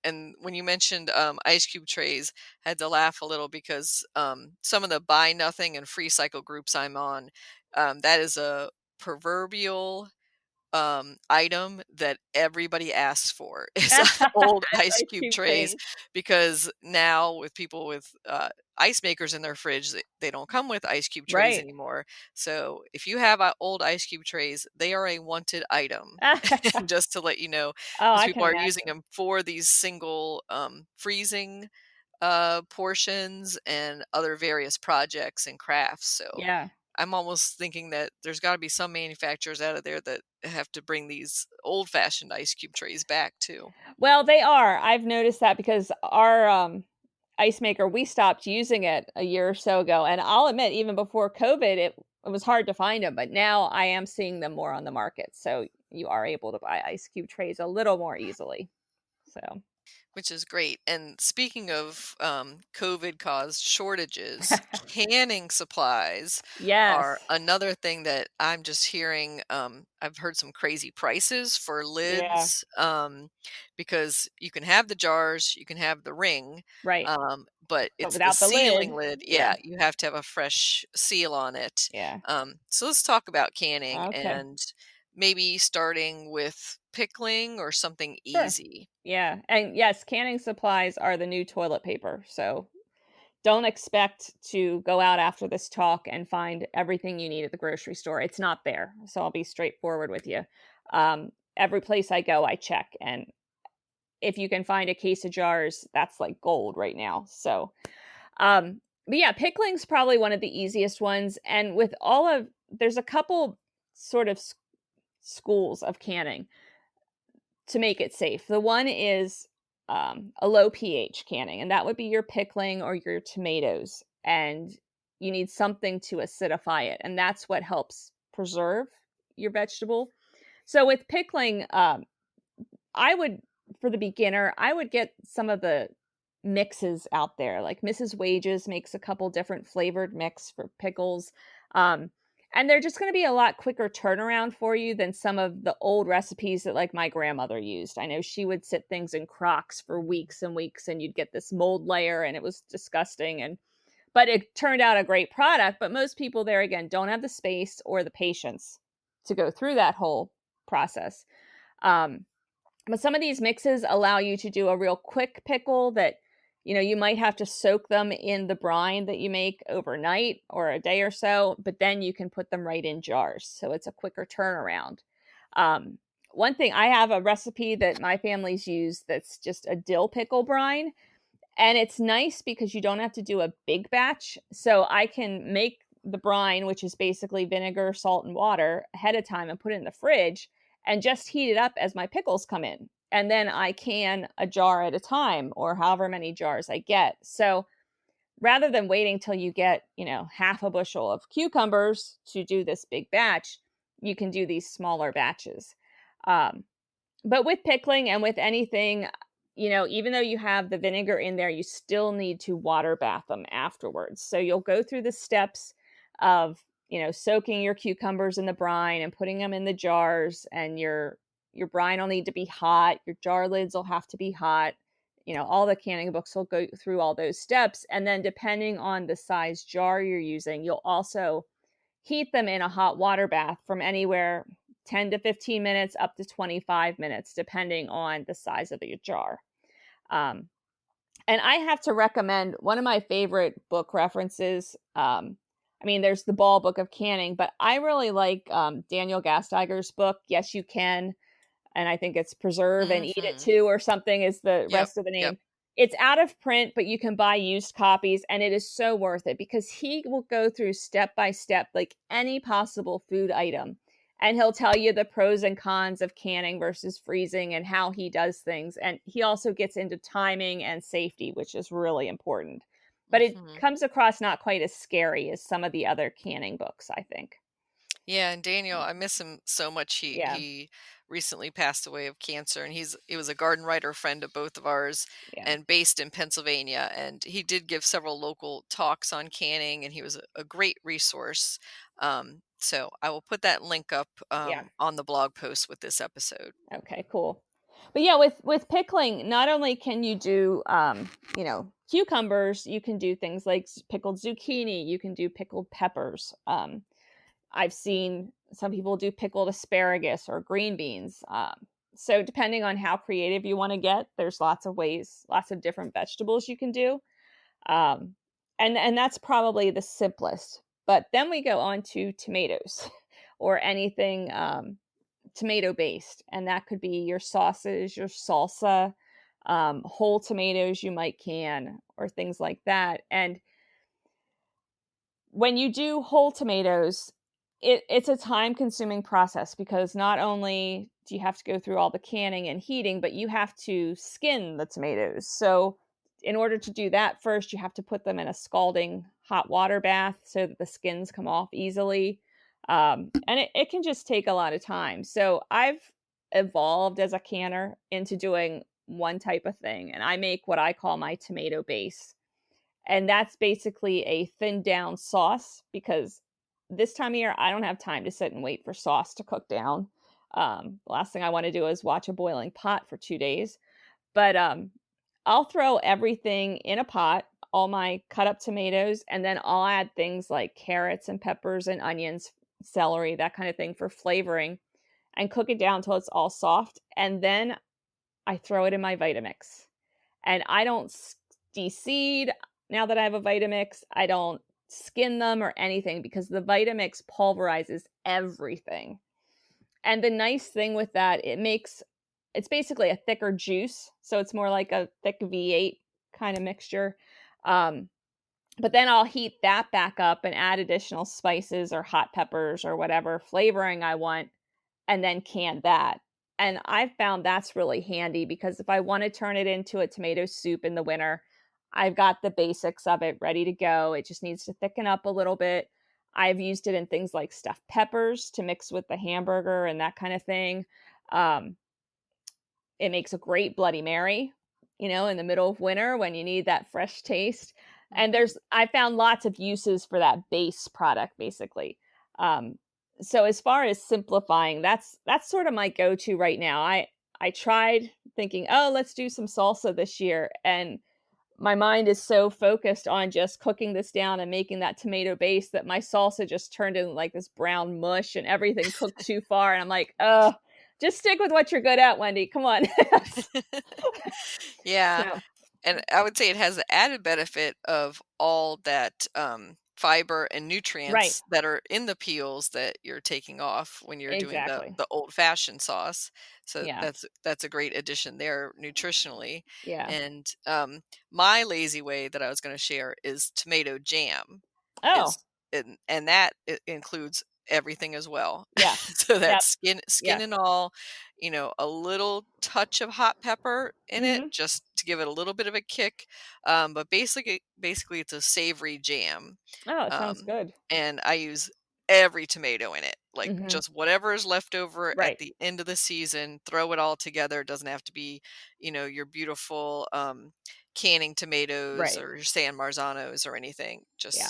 And when you mentioned ice cube trays, I had to laugh a little because some of the buy nothing and free cycle groups I'm on, that is a proverbial item that everybody asks for is old ice cube trays, because now with people with ice makers in their fridge, they don't come with ice cube trays anymore. So if you have old ice cube trays, they are a wanted item. Just to let you know, because people are using them for these single freezing portions and other various projects and crafts. So I'm almost thinking that there's got to be some manufacturers out of there that have to bring these old-fashioned ice cube trays back too. Well, they are. I've noticed that because our ice maker, we stopped using it a year or so ago. And I'll admit, even before COVID, it was hard to find them. But now I am seeing them more on the market. So you are able to buy ice cube trays a little more easily. So, which is great. And speaking of COVID-caused shortages, canning supplies are another thing that I'm just hearing. I've heard some crazy prices for lids, because you can have the jars, you can have the ring, but it's the sealing lid. You have to have a fresh seal on it. So let's talk about canning and maybe starting with pickling or something easy. Yeah. And yes, canning supplies are the new toilet paper. So don't expect to go out after this talk and find everything you need at the grocery store. It's not there. So I'll be straightforward with you. Every place I go, I check. And if you can find a case of jars, that's like gold right now. So, but yeah, pickling's probably one of the easiest ones. And with there's a couple sort of schools of canning to make it safe. The one is a low pH canning, and that would be your pickling or your tomatoes. And you need something to acidify it, and that's what helps preserve your vegetable. So with pickling, for the beginner, I would get some of the mixes out there. Like Mrs. Wages makes a couple different flavored mix for pickles. And they're just going to be a lot quicker turnaround for you than some of the old recipes that like my grandmother used. I know she would sit things in crocks for weeks and weeks, and you'd get this mold layer, and it was disgusting. But it turned out a great product. But most people there, again, don't have the space or the patience to go through that whole process. But some of these mixes allow you to do a real quick pickle that, you might have to soak them in the brine that you make overnight or a day or so, but then you can put them right in jars. So it's a quicker turnaround. One thing, I have a recipe that my family's used that's just a dill pickle brine. And it's nice because you don't have to do a big batch. So I can make the brine, which is basically vinegar, salt, and water, ahead of time and put it in the fridge and just heat it up as my pickles come in. And then I can a jar at a time, or however many jars I get. So rather than waiting till you get, half a bushel of cucumbers to do this big batch, you can do these smaller batches. But with pickling and with anything, even though you have the vinegar in there, you still need to water bath them afterwards. So you'll go through the steps of, soaking your cucumbers in the brine and putting them in the jars, and your brine will need to be hot. Your jar lids will have to be hot. All the canning books will go through all those steps. And then depending on the size jar you're using, you'll also heat them in a hot water bath from anywhere 10 to 15 minutes up to 25 minutes, depending on the size of your jar. And I have to recommend one of my favorite book references. There's the Ball Book of Canning, but I really like Daniel Gasteiger's book, Yes, You Can. And I think it's Preserve and Eat It Too, or something is the rest of the name. Yep. It's out of print, but you can buy used copies, and it is so worth it because he will go through step by step, like any possible food item. And he'll tell you the pros and cons of canning versus freezing and how he does things. And he also gets into timing and safety, which is really important. But it comes across not quite as scary as some of the other canning books, I think. Yeah, and Daniel, I miss him so much. He recently passed away of cancer, and he was a garden writer friend of both of ours, and based in Pennsylvania. And he did give several local talks on canning, and he was a great resource. So I will put that link up on the blog post with this episode. Okay, cool. But with pickling, not only can you do cucumbers, you can do things like pickled zucchini, you can do pickled peppers. I've seen some people do pickled asparagus or green beans. So depending on how creative you want to get, there's lots of ways, lots of different vegetables you can do. And that's probably the simplest. But then we go on to tomatoes or anything tomato based. And that could be your sauces, your salsa, whole tomatoes you might can, or things like that. And when you do whole tomatoes, it's a time-consuming process because not only do you have to go through all the canning and heating, but you have to skin the tomatoes. So in order to do that, first you have to put them in a scalding hot water bath so that the skins come off easily. And it can just take a lot of time. So I've evolved as a canner into doing one type of thing, and I make what I call my tomato base. And that's basically a thinned down sauce because this time of year, I don't have time to sit and wait for sauce to cook down. The last thing I want to do is watch a boiling pot for 2 days. But I'll throw everything in a pot, all my cut up tomatoes, and then I'll add things like carrots and peppers and onions, celery, that kind of thing for flavoring, and cook it down until it's all soft. And then I throw it in my Vitamix. And I don't de-seed now that I have a Vitamix. I don't skin them or anything because the Vitamix pulverizes everything. And the nice thing with that, it's basically a thicker juice. So it's more like a thick V8 kind of mixture. But then I'll heat that back up and add additional spices or hot peppers or whatever flavoring I want, and then can that. And I've found that's really handy because if I want to turn it into a tomato soup in the winter, I've got the basics of it ready to go. It just needs to thicken up a little bit. I've used it in things like stuffed peppers to mix with the hamburger and that kind of thing. It makes a great Bloody Mary, in the middle of winter when you need that fresh taste. And I found lots of uses for that base product, basically. So as far as simplifying, that's sort of my go-to right now. I tried thinking, oh, let's do some salsa this year, and my mind is so focused on just cooking this down and making that tomato base that my salsa just turned into like this brown mush and everything cooked too far. And I'm like, just stick with what you're good at, Wendy. Come on. Yeah. So, And I would say it has the added benefit of all that fiber and right. nutrients that are in the peels that you're taking off when you're doing Exactly. the old-fashioned sauce. So Yeah. that's a great addition there nutritionally. Yeah. And my lazy way that I was going to share is tomato jam. Oh, Is and that includes everything as well. yeah. So Yep. that's skin Yeah. and all, a little touch of hot pepper in it Mhm. just to give it a little bit of a kick. But basically it's a savory jam. Oh, it sounds Um, good. and I use every tomato in it, like Mhm. just whatever is left over at Right. the end of the season, throw it all together. It doesn't have to be, your beautiful canning tomatoes Right. or your San Marzanos or anything. Yeah.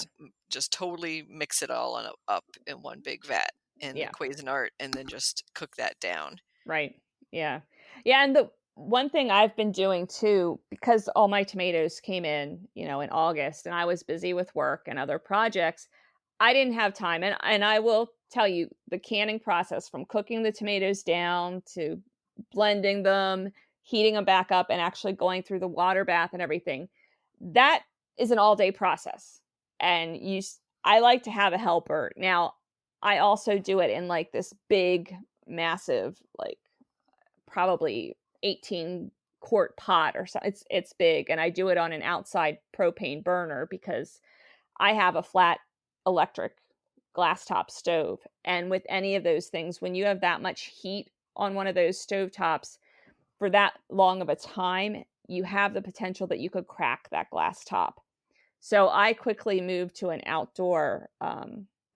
Just totally mix it all up in one big vat in the Yeah. Cuisinart and then just cook that down. Right. Yeah. Yeah, and the one thing I've been doing too, because all my tomatoes came in, in August and I was busy with work and other projects, I didn't have time. And I will tell you, the canning process from cooking the tomatoes down to blending them, heating them back up and actually going through the water bath and everything, that is an all-day process. And I like to have a helper. Now, I also do it in like this big massive, like probably 18 quart pot or so. It's big, and I do it on an outside propane burner because I have a flat electric glass top stove. And with any of those things, when you have that much heat on one of those stove tops for that long of a time, you have the potential that you could crack that glass top. So I quickly moved to an outdoor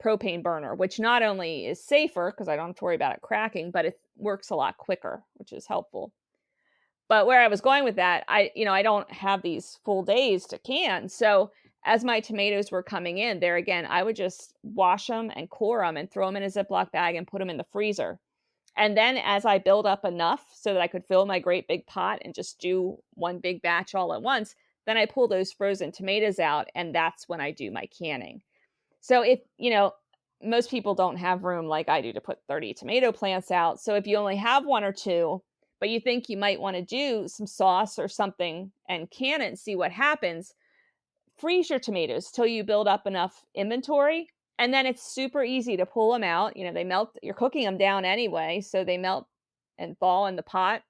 propane burner, which not only is safer because I don't have to worry about it cracking, but it works a lot quicker, which is helpful. But where I was going with that, I don't have these full days to can. So as my tomatoes were coming in, there again, I would just wash them and core them and throw them in a Ziploc bag and put them in the freezer. And then as I build up enough so that I could fill my great big pot and just do one big batch all at once, then I pull those frozen tomatoes out, and that's when I do my canning. So if, most people don't have room like I do to put 30 tomato plants out. So if you only have one or two, but you think you might want to do some sauce or something and can it and see what happens, freeze your tomatoes till you build up enough inventory. And then it's super easy to pull them out. They melt, you're cooking them down anyway. So they melt and thaw in the pot.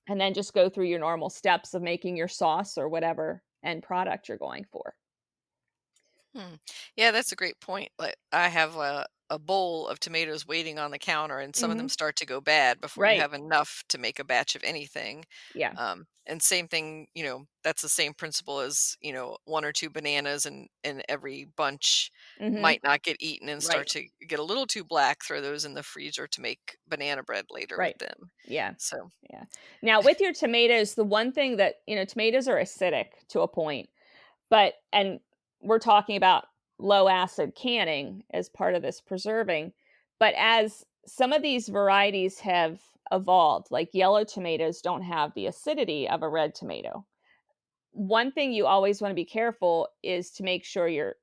And then just go through your normal steps of making your sauce or whatever end product you're going for. Yeah, that's a great point. Like I have a bowl of tomatoes waiting on the counter, and some of them start to go bad before you Right. have enough to make a batch of anything. Yeah. And same thing, that's the same principle as, one or two bananas in every bunch Mm-hmm. might not get eaten and start Right. to get a little too black. Throw those in the freezer to make banana bread later with Right. them. Yeah. So, Yeah. Now, with your tomatoes, the one thing that, tomatoes are acidic to a point, and we're talking about low acid canning as part of this preserving. But as some of these varieties have evolved, like yellow tomatoes don't have the acidity of a red tomato. One thing you always want to be careful is to make sure you're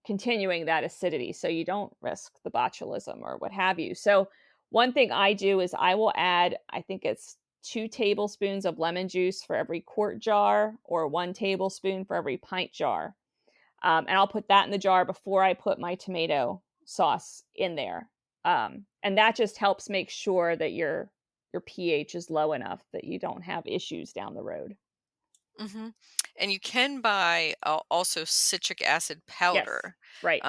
continuing that acidity so you don't risk the botulism or what have you. So one thing I do is I will add, I think it's 2 tablespoons of lemon juice for every quart jar or 1 tablespoon for every pint jar. And I'll put that in the jar before I put my tomato sauce in there. And that just helps make sure that your pH is low enough that you don't have issues down the road. hmm and you can buy also citric acid Yes. powder. Right.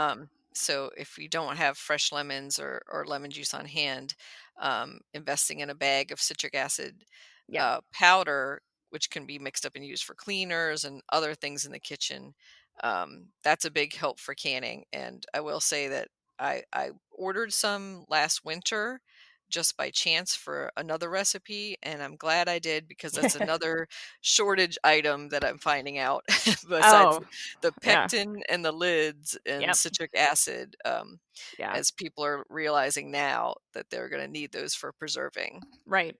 So if you don't have fresh lemons or lemon juice on hand, investing in a bag of citric acid Yeah. powder, which can be mixed up and used for cleaners and other things in the kitchen, that's a big help for canning. And I will say that I ordered some last winter just by chance for another recipe, and I'm glad I did, because that's another shortage item that I'm finding out besides the pectin and the lids and citric acid, as people are realizing now that they're going to need those for preserving. Right.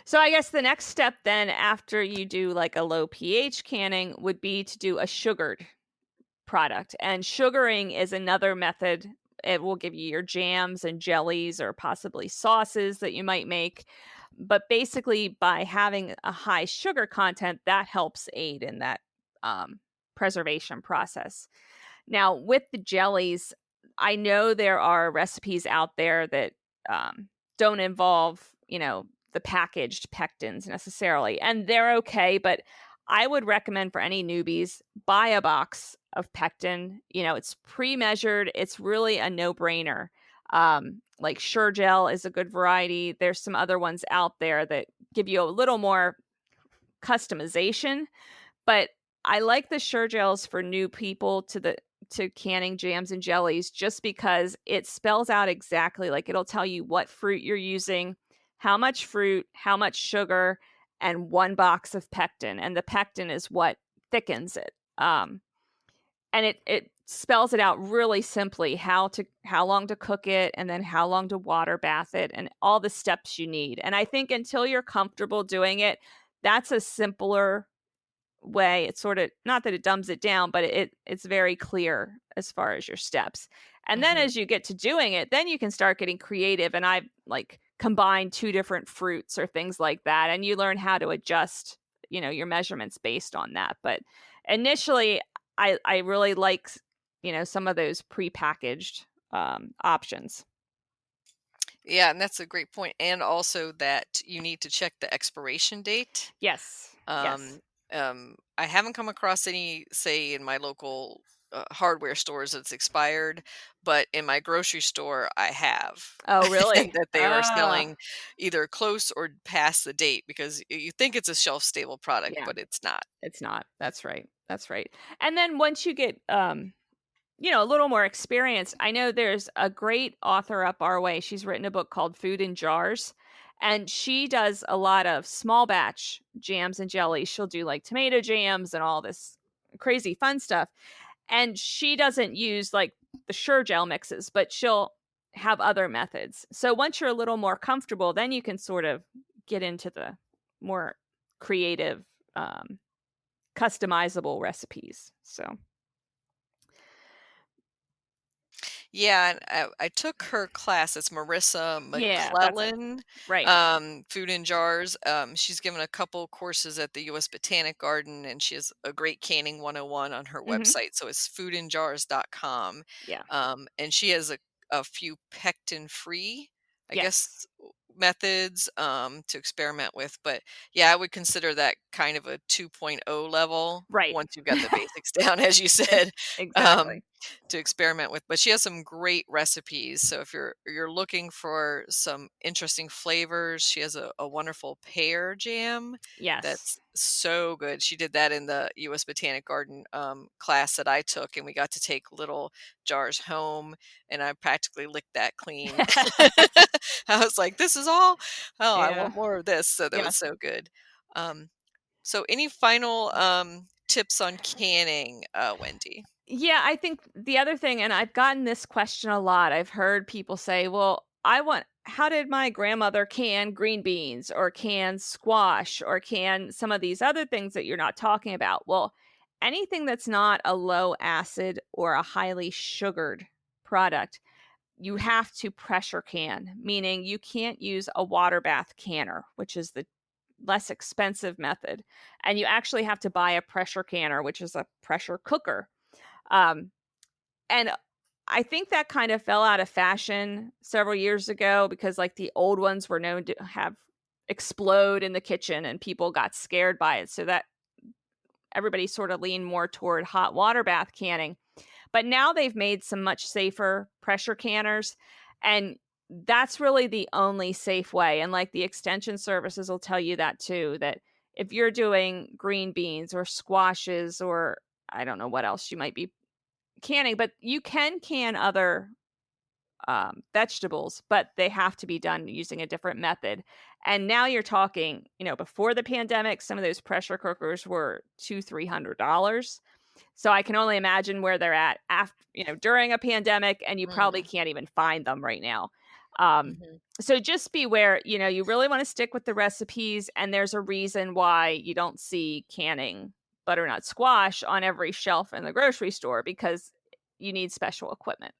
So I guess the next step then, after you do like a low pH canning, would be to do a sugared product. And sugaring is another method. It will give you your jams and jellies or possibly sauces that you might make. But basically, by having a high sugar content, that helps aid in that preservation process. Now, with the jellies, I know there are recipes out there that don't involve, the packaged pectins necessarily, and they're okay, but I would recommend for any newbies, buy a box of pectin. It's pre-measured. It's really a no-brainer. Like Sure-Gel is a good variety. There's some other ones out there that give you a little more customization, but I like the Sure-Gels for new people to canning jams and jellies, just because it spells out exactly, like it'll tell you what fruit you're using, how much fruit, how much sugar, and 1 box of pectin. And the pectin is what thickens it. And it spells it out really simply, how long to cook it, and then how long to water bath it, and all the steps you need. And I think until you're comfortable doing it, that's a simpler way. It's sort of, not that it dumbs it down, but it's very clear as far as your steps. And then as you get to doing it, then you can start getting creative. And I've like combined 2 different fruits or things like that, and you learn how to adjust, your measurements based on that. But initially, I really like, some of those prepackaged options. Yeah, and that's a great point. And also that you need to check the expiration date. Yes. Yes. I haven't come across any, say, in my local hardware stores that's expired, but in my grocery store, I have. Oh, really? That they are selling either close or past the date, because you think it's a shelf-stable product, but it's not. It's not. That's right. And then once you get, a little more experience, I know there's a great author up our way. She's written a book called Food in Jars, and she does a lot of small batch jams and jellies. She'll do like tomato jams and all this crazy fun stuff. And she doesn't use like the Sure-Gel mixes, but she'll have other methods. So once you're a little more comfortable, then you can sort of get into the more creative, customizable recipes. So. Yeah, and I took her class. It's Marissa McClellan, right. Food in Jars. She's given a couple courses at the U.S. Botanic Garden, and she has a great canning 101 on her website. So it's foodinjars.com. Yeah. And she has a few pectin-free, I guess, methods to experiment with. But yeah, I would consider that kind of a 2.0 level, right, once you've got the basics down, as you said. Exactly. To experiment with. But she has some great recipes, so if you're looking for some interesting flavors, she has a wonderful pear jam that's so good. She did that in the U.S. Botanic Garden class that I took, and we got to take little jars home, and I practically licked that clean. I was like, this is all? Oh, I want more of this. So that was so good. So any final tips on canning, Wendy? Yeah, I think the other thing, and I've gotten this question a lot. I've heard people say, well, how did my grandmother can green beans or can squash or can some of these other things that you're not talking about? Well, anything that's not a low acid or a highly sugared product, you have to pressure can, meaning you can't use a water bath canner, which is the less expensive method. And you actually have to buy a pressure canner, which is a pressure cooker. And I think that kind of fell out of fashion several years ago, because like the old ones were known to have explode in the kitchen and people got scared by it. So that everybody sort of leaned more toward hot water bath canning. But now they've made some much safer pressure canners, and that's really the only safe way. And like the extension services will tell you that too, that if you're doing green beans or squashes, or I don't know what else you might be canning, but you can can other vegetables, but they have to be done using a different method. And now you're talking, before the pandemic, some of those pressure cookers were $200-$300. So I can only imagine where they're at after, during a pandemic, and you probably can't even find them right now. So just beware, you really want to stick with the recipes, and there's a reason why you don't see canning butternut squash on every shelf in the grocery store, because you need special equipment.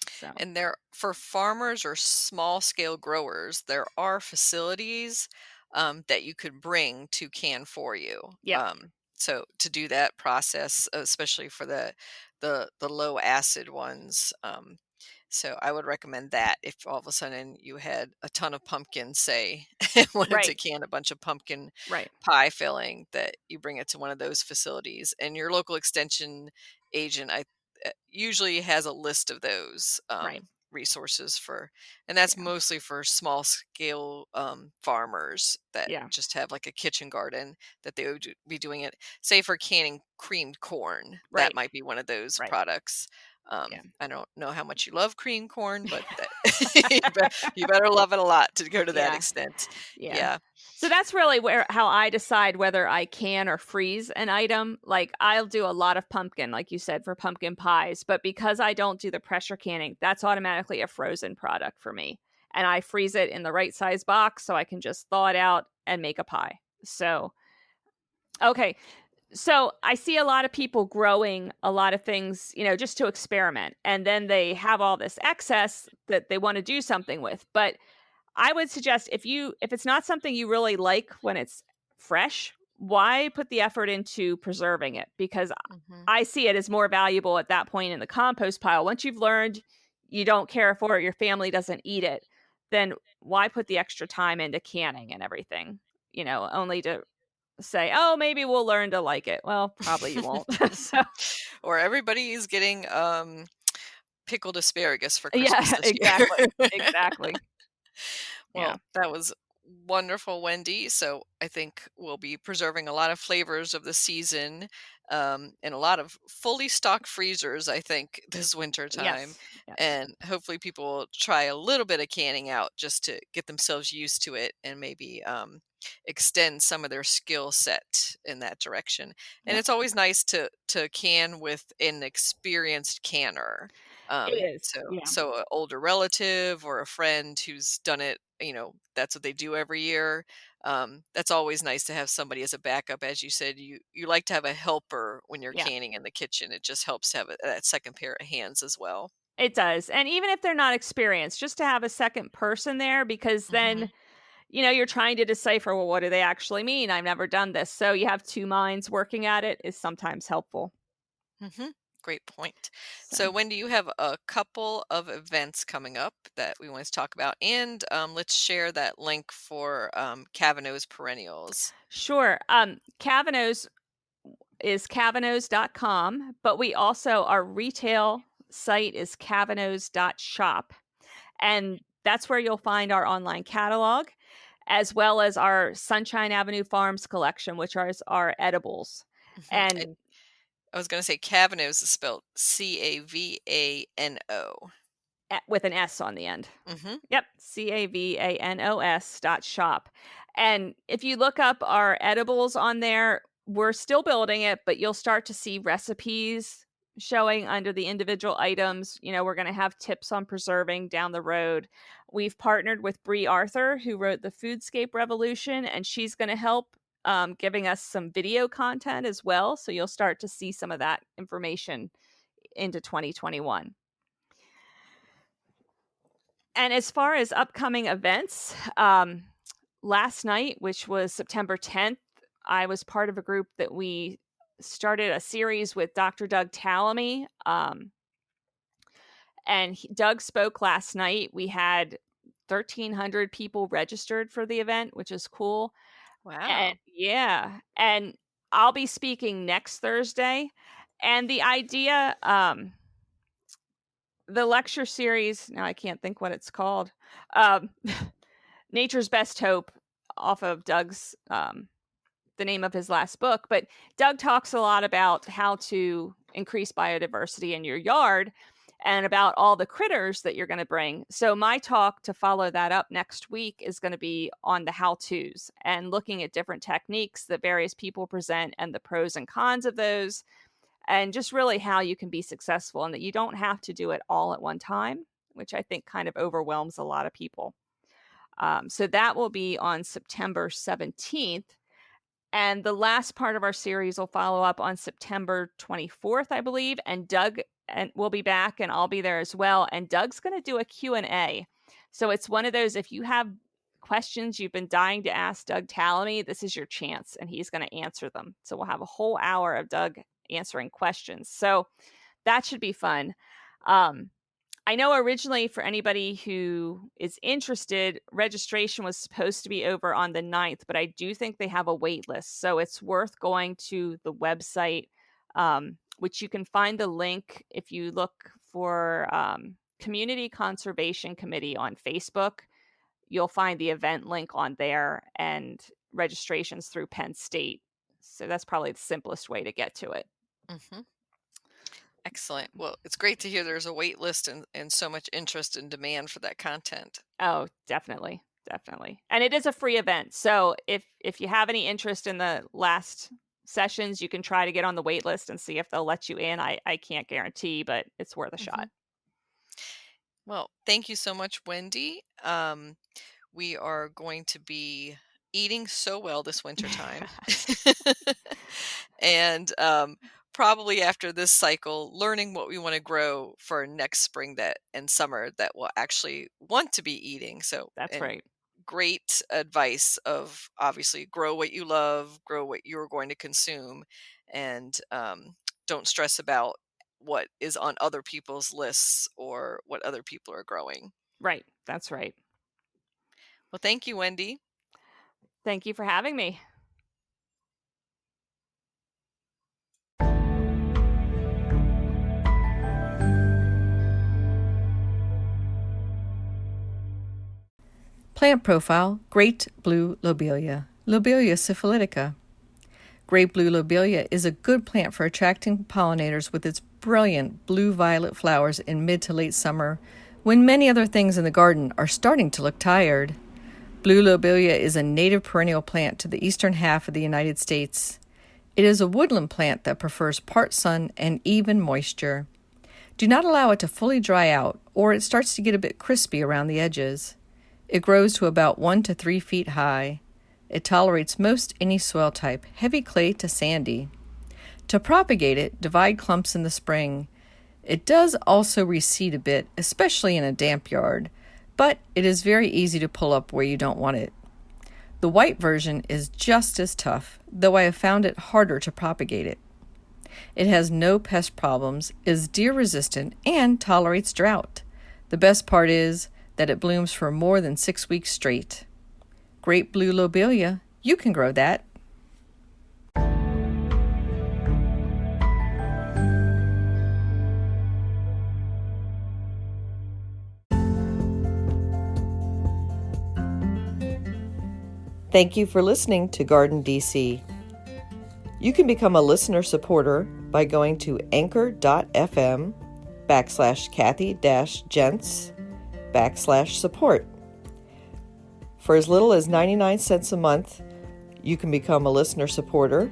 So. And for farmers or small scale growers, there are facilities that you could bring to can for you. Yeah. So to do that process, especially for the low acid ones. So I would recommend that if all of a sudden you had a ton of pumpkins, say, and wanted to can a bunch of pumpkin pie filling, that you bring it to one of those facilities. And your local extension agent, usually has a list of those resources and that's mostly for small scale farmers that just have like a kitchen garden, that they would be doing it. Say for canning creamed corn, that might be one of those products. I don't know how much you love creamed corn, but you better love it a lot to go to that extent. Yeah. So that's really how I decide whether I can or freeze an item. Like, I'll do a lot of pumpkin, like you said, for pumpkin pies, but because I don't do the pressure canning, that's automatically a frozen product for me. And I freeze it in the right size box so I can just thaw it out and make a pie. So, okay. So I see a lot of people growing a lot of things, just to experiment. And then they have all this excess that they want to do something with. But I would suggest if it's not something you really like when it's fresh, why put the effort into preserving it? Because I see it as more valuable at that point in the compost pile. Once you've learned you don't care for it, your family doesn't eat it, then why put the extra time into canning and everything, only to say, oh, maybe we'll learn to like it. Well, probably you won't. So. Or everybody's getting pickled asparagus for Christmas this year. Exactly. Exactly. Well, that was wonderful, Wendy. So I think we'll be preserving a lot of flavors of the season, and a lot of fully stocked freezers, I think, this winter time. Yes. And hopefully people will try a little bit of canning out just to get themselves used to it, and maybe extend some of their skill set in that direction. And it's always nice to can with an experienced canner. It is. So an older relative or a friend who's done it, that's what they do every year. That's always nice to have somebody as a backup. As you said, you like to have a helper when you're canning in the kitchen. It just helps to have that second pair of hands as well. It does. And even if they're not experienced, just to have a second person there, because then you're trying to decipher, well, what do they actually mean? I've never done this. So you have two minds working at it is sometimes helpful. Great point. So Wendy, you have a couple of events coming up that we want to talk about, and let's share that link for Cavano's Perennials. Sure. Cavano's is cavanos.com, but we also, our retail site is cavanos.shop. And that's where you'll find our online catalog, as well as our Sunshine Avenue Farms collection, which are our edibles. And I was going to say Cavano's is spelled Cavano. With an S on the end. Yep. Cavanos.shop. And if you look up our edibles on there, we're still building it, but you'll start to see recipes showing under the individual items. We're going to have tips on preserving down the road. We've partnered with Brie Arthur, who wrote The Foodscape Revolution, and she's going to help giving us some video content as well. So you'll start to see some of that information into 2021. And as far as upcoming events, last night, which was September 10th, I was part of a group that we started a series with Dr. Doug Tallamy. And Doug spoke last night. We had 1,300 people registered for the event, which is cool. Wow. And I'll be speaking next Thursday. And the idea, the lecture series, now I can't think what it's called, Nature's Best Hope, off of Doug's, the name of his last book. But Doug talks a lot about how to increase biodiversity in your yard. and about all the critters that you're going to bring. So my talk to follow that up next week is going to be on the how-tos and looking at different techniques that various people present and the pros and cons of those, and just really how you can be successful and that you don't have to do it all at one time, which I think kind of overwhelms a lot of people. So that will be on September 17th. And the last part of our series will follow up on September 24th, I believe. And Doug will be back, and I'll be there as well. And Doug's going to do a Q&A. So it's one of those, if you have questions you've been dying to ask Doug Tallamy, this is your chance, and he's going to answer them. So we'll have a whole hour of Doug answering questions. So that should be fun. I know originally, for anybody who is interested, registration was supposed to be over on the 9th, but I do think they have a wait list. So it's worth going to the website, which you can find the link if you look for Community Conservation Committee on Facebook. You'll find the event link on there, and registrations through Penn State. So that's probably the simplest way to get to it. Mm-hmm. Excellent. Well, it's great to hear there's a wait list and so much interest and demand for that content. Oh, definitely. Definitely. And it is a free event. So if you have any interest in the last sessions, you can try to get on the wait list and see if they'll let you in. I can't guarantee, but it's worth a shot. Well, thank you so much, Wendy. We are going to be eating so well this winter time. And probably after this cycle, learning what we want to grow for next spring and summer that we'll actually want to be eating. So that's right. Great advice of obviously grow what you love, grow what you're going to consume, and don't stress about what is on other people's lists or what other people are growing. Right. That's right. Well, thank you, Wendy. Thank you for having me. Plant profile, Great Blue Lobelia, Lobelia syphilitica. Great Blue Lobelia is a good plant for attracting pollinators with its brilliant blue-violet flowers in mid to late summer, when many other things in the garden are starting to look tired. Blue Lobelia is a native perennial plant to the eastern half of the United States. It is a woodland plant that prefers part sun and even moisture. Do not allow it to fully dry out, or it starts to get a bit crispy around the edges. It grows to about 1 to 3 feet high. It tolerates most any soil type, heavy clay to sandy. To propagate it, divide clumps in the spring. It does also reseed a bit, especially in a damp yard, but it is very easy to pull up where you don't want it. The white version is just as tough, though I have found it harder to propagate it. It has no pest problems, is deer resistant, and tolerates drought. The best part is that it blooms for more than 6 weeks straight. Great Blue Lobelia, you can grow that. Thank you for listening to Garden DC. You can become a listener supporter by going to anchor.fm/Kathy-Gents/support. For as little as 99 cents a month, you can become a listener supporter,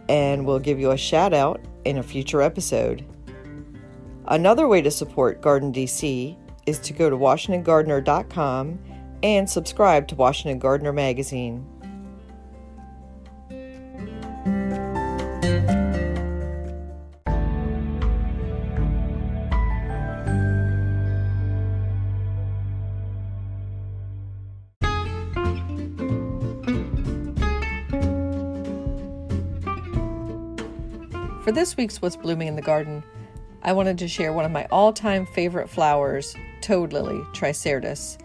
and we'll give you a shout out in a future episode. Another way to support Garden DC is to go to WashingtonGardener.com and subscribe to Washington Gardener magazine. For this week's What's Blooming in the Garden, I wanted to share one of my all-time favorite flowers, Toadlily tricertus.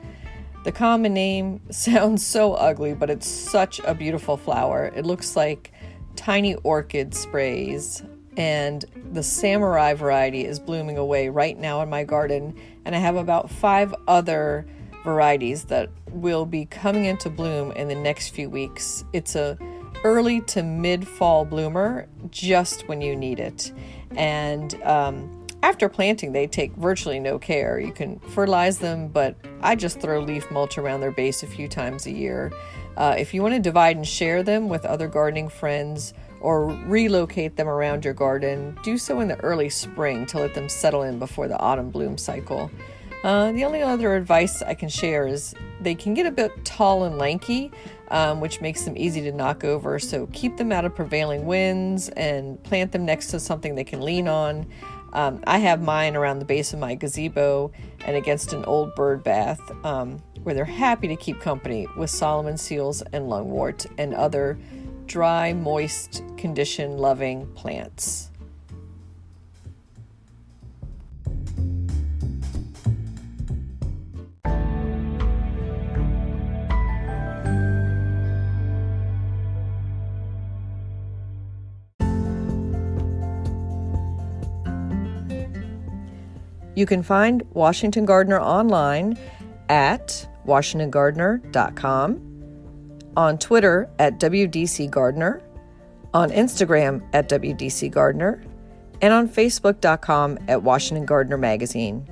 The common name sounds so ugly, but it's such a beautiful flower. It looks like tiny orchid sprays, and the samurai variety is blooming away right now in my garden, and I have about 5 other varieties that will be coming into bloom in the next few weeks. It's a early to mid-fall bloomer, just when you need it. And After planting, they take virtually no care. You can fertilize them, but I just throw leaf mulch around their base a few times a year. If you want to divide and share them with other gardening friends or relocate them around your garden, do so in the early spring to let them settle in before the autumn bloom cycle. The only other advice I can share is they can get a bit tall and lanky, which makes them easy to knock over. So keep them out of prevailing winds and plant them next to something they can lean on. I have mine around the base of my gazebo and against an old bird bath, where they're happy to keep company with Solomon seals and lungwort and other dry, moist, condition-loving plants. You can find Washington Gardener online at washingtongardener.com, on Twitter at WDC Gardener, on Instagram at WDC Gardener, and on Facebook.com at Washington Gardener Magazine.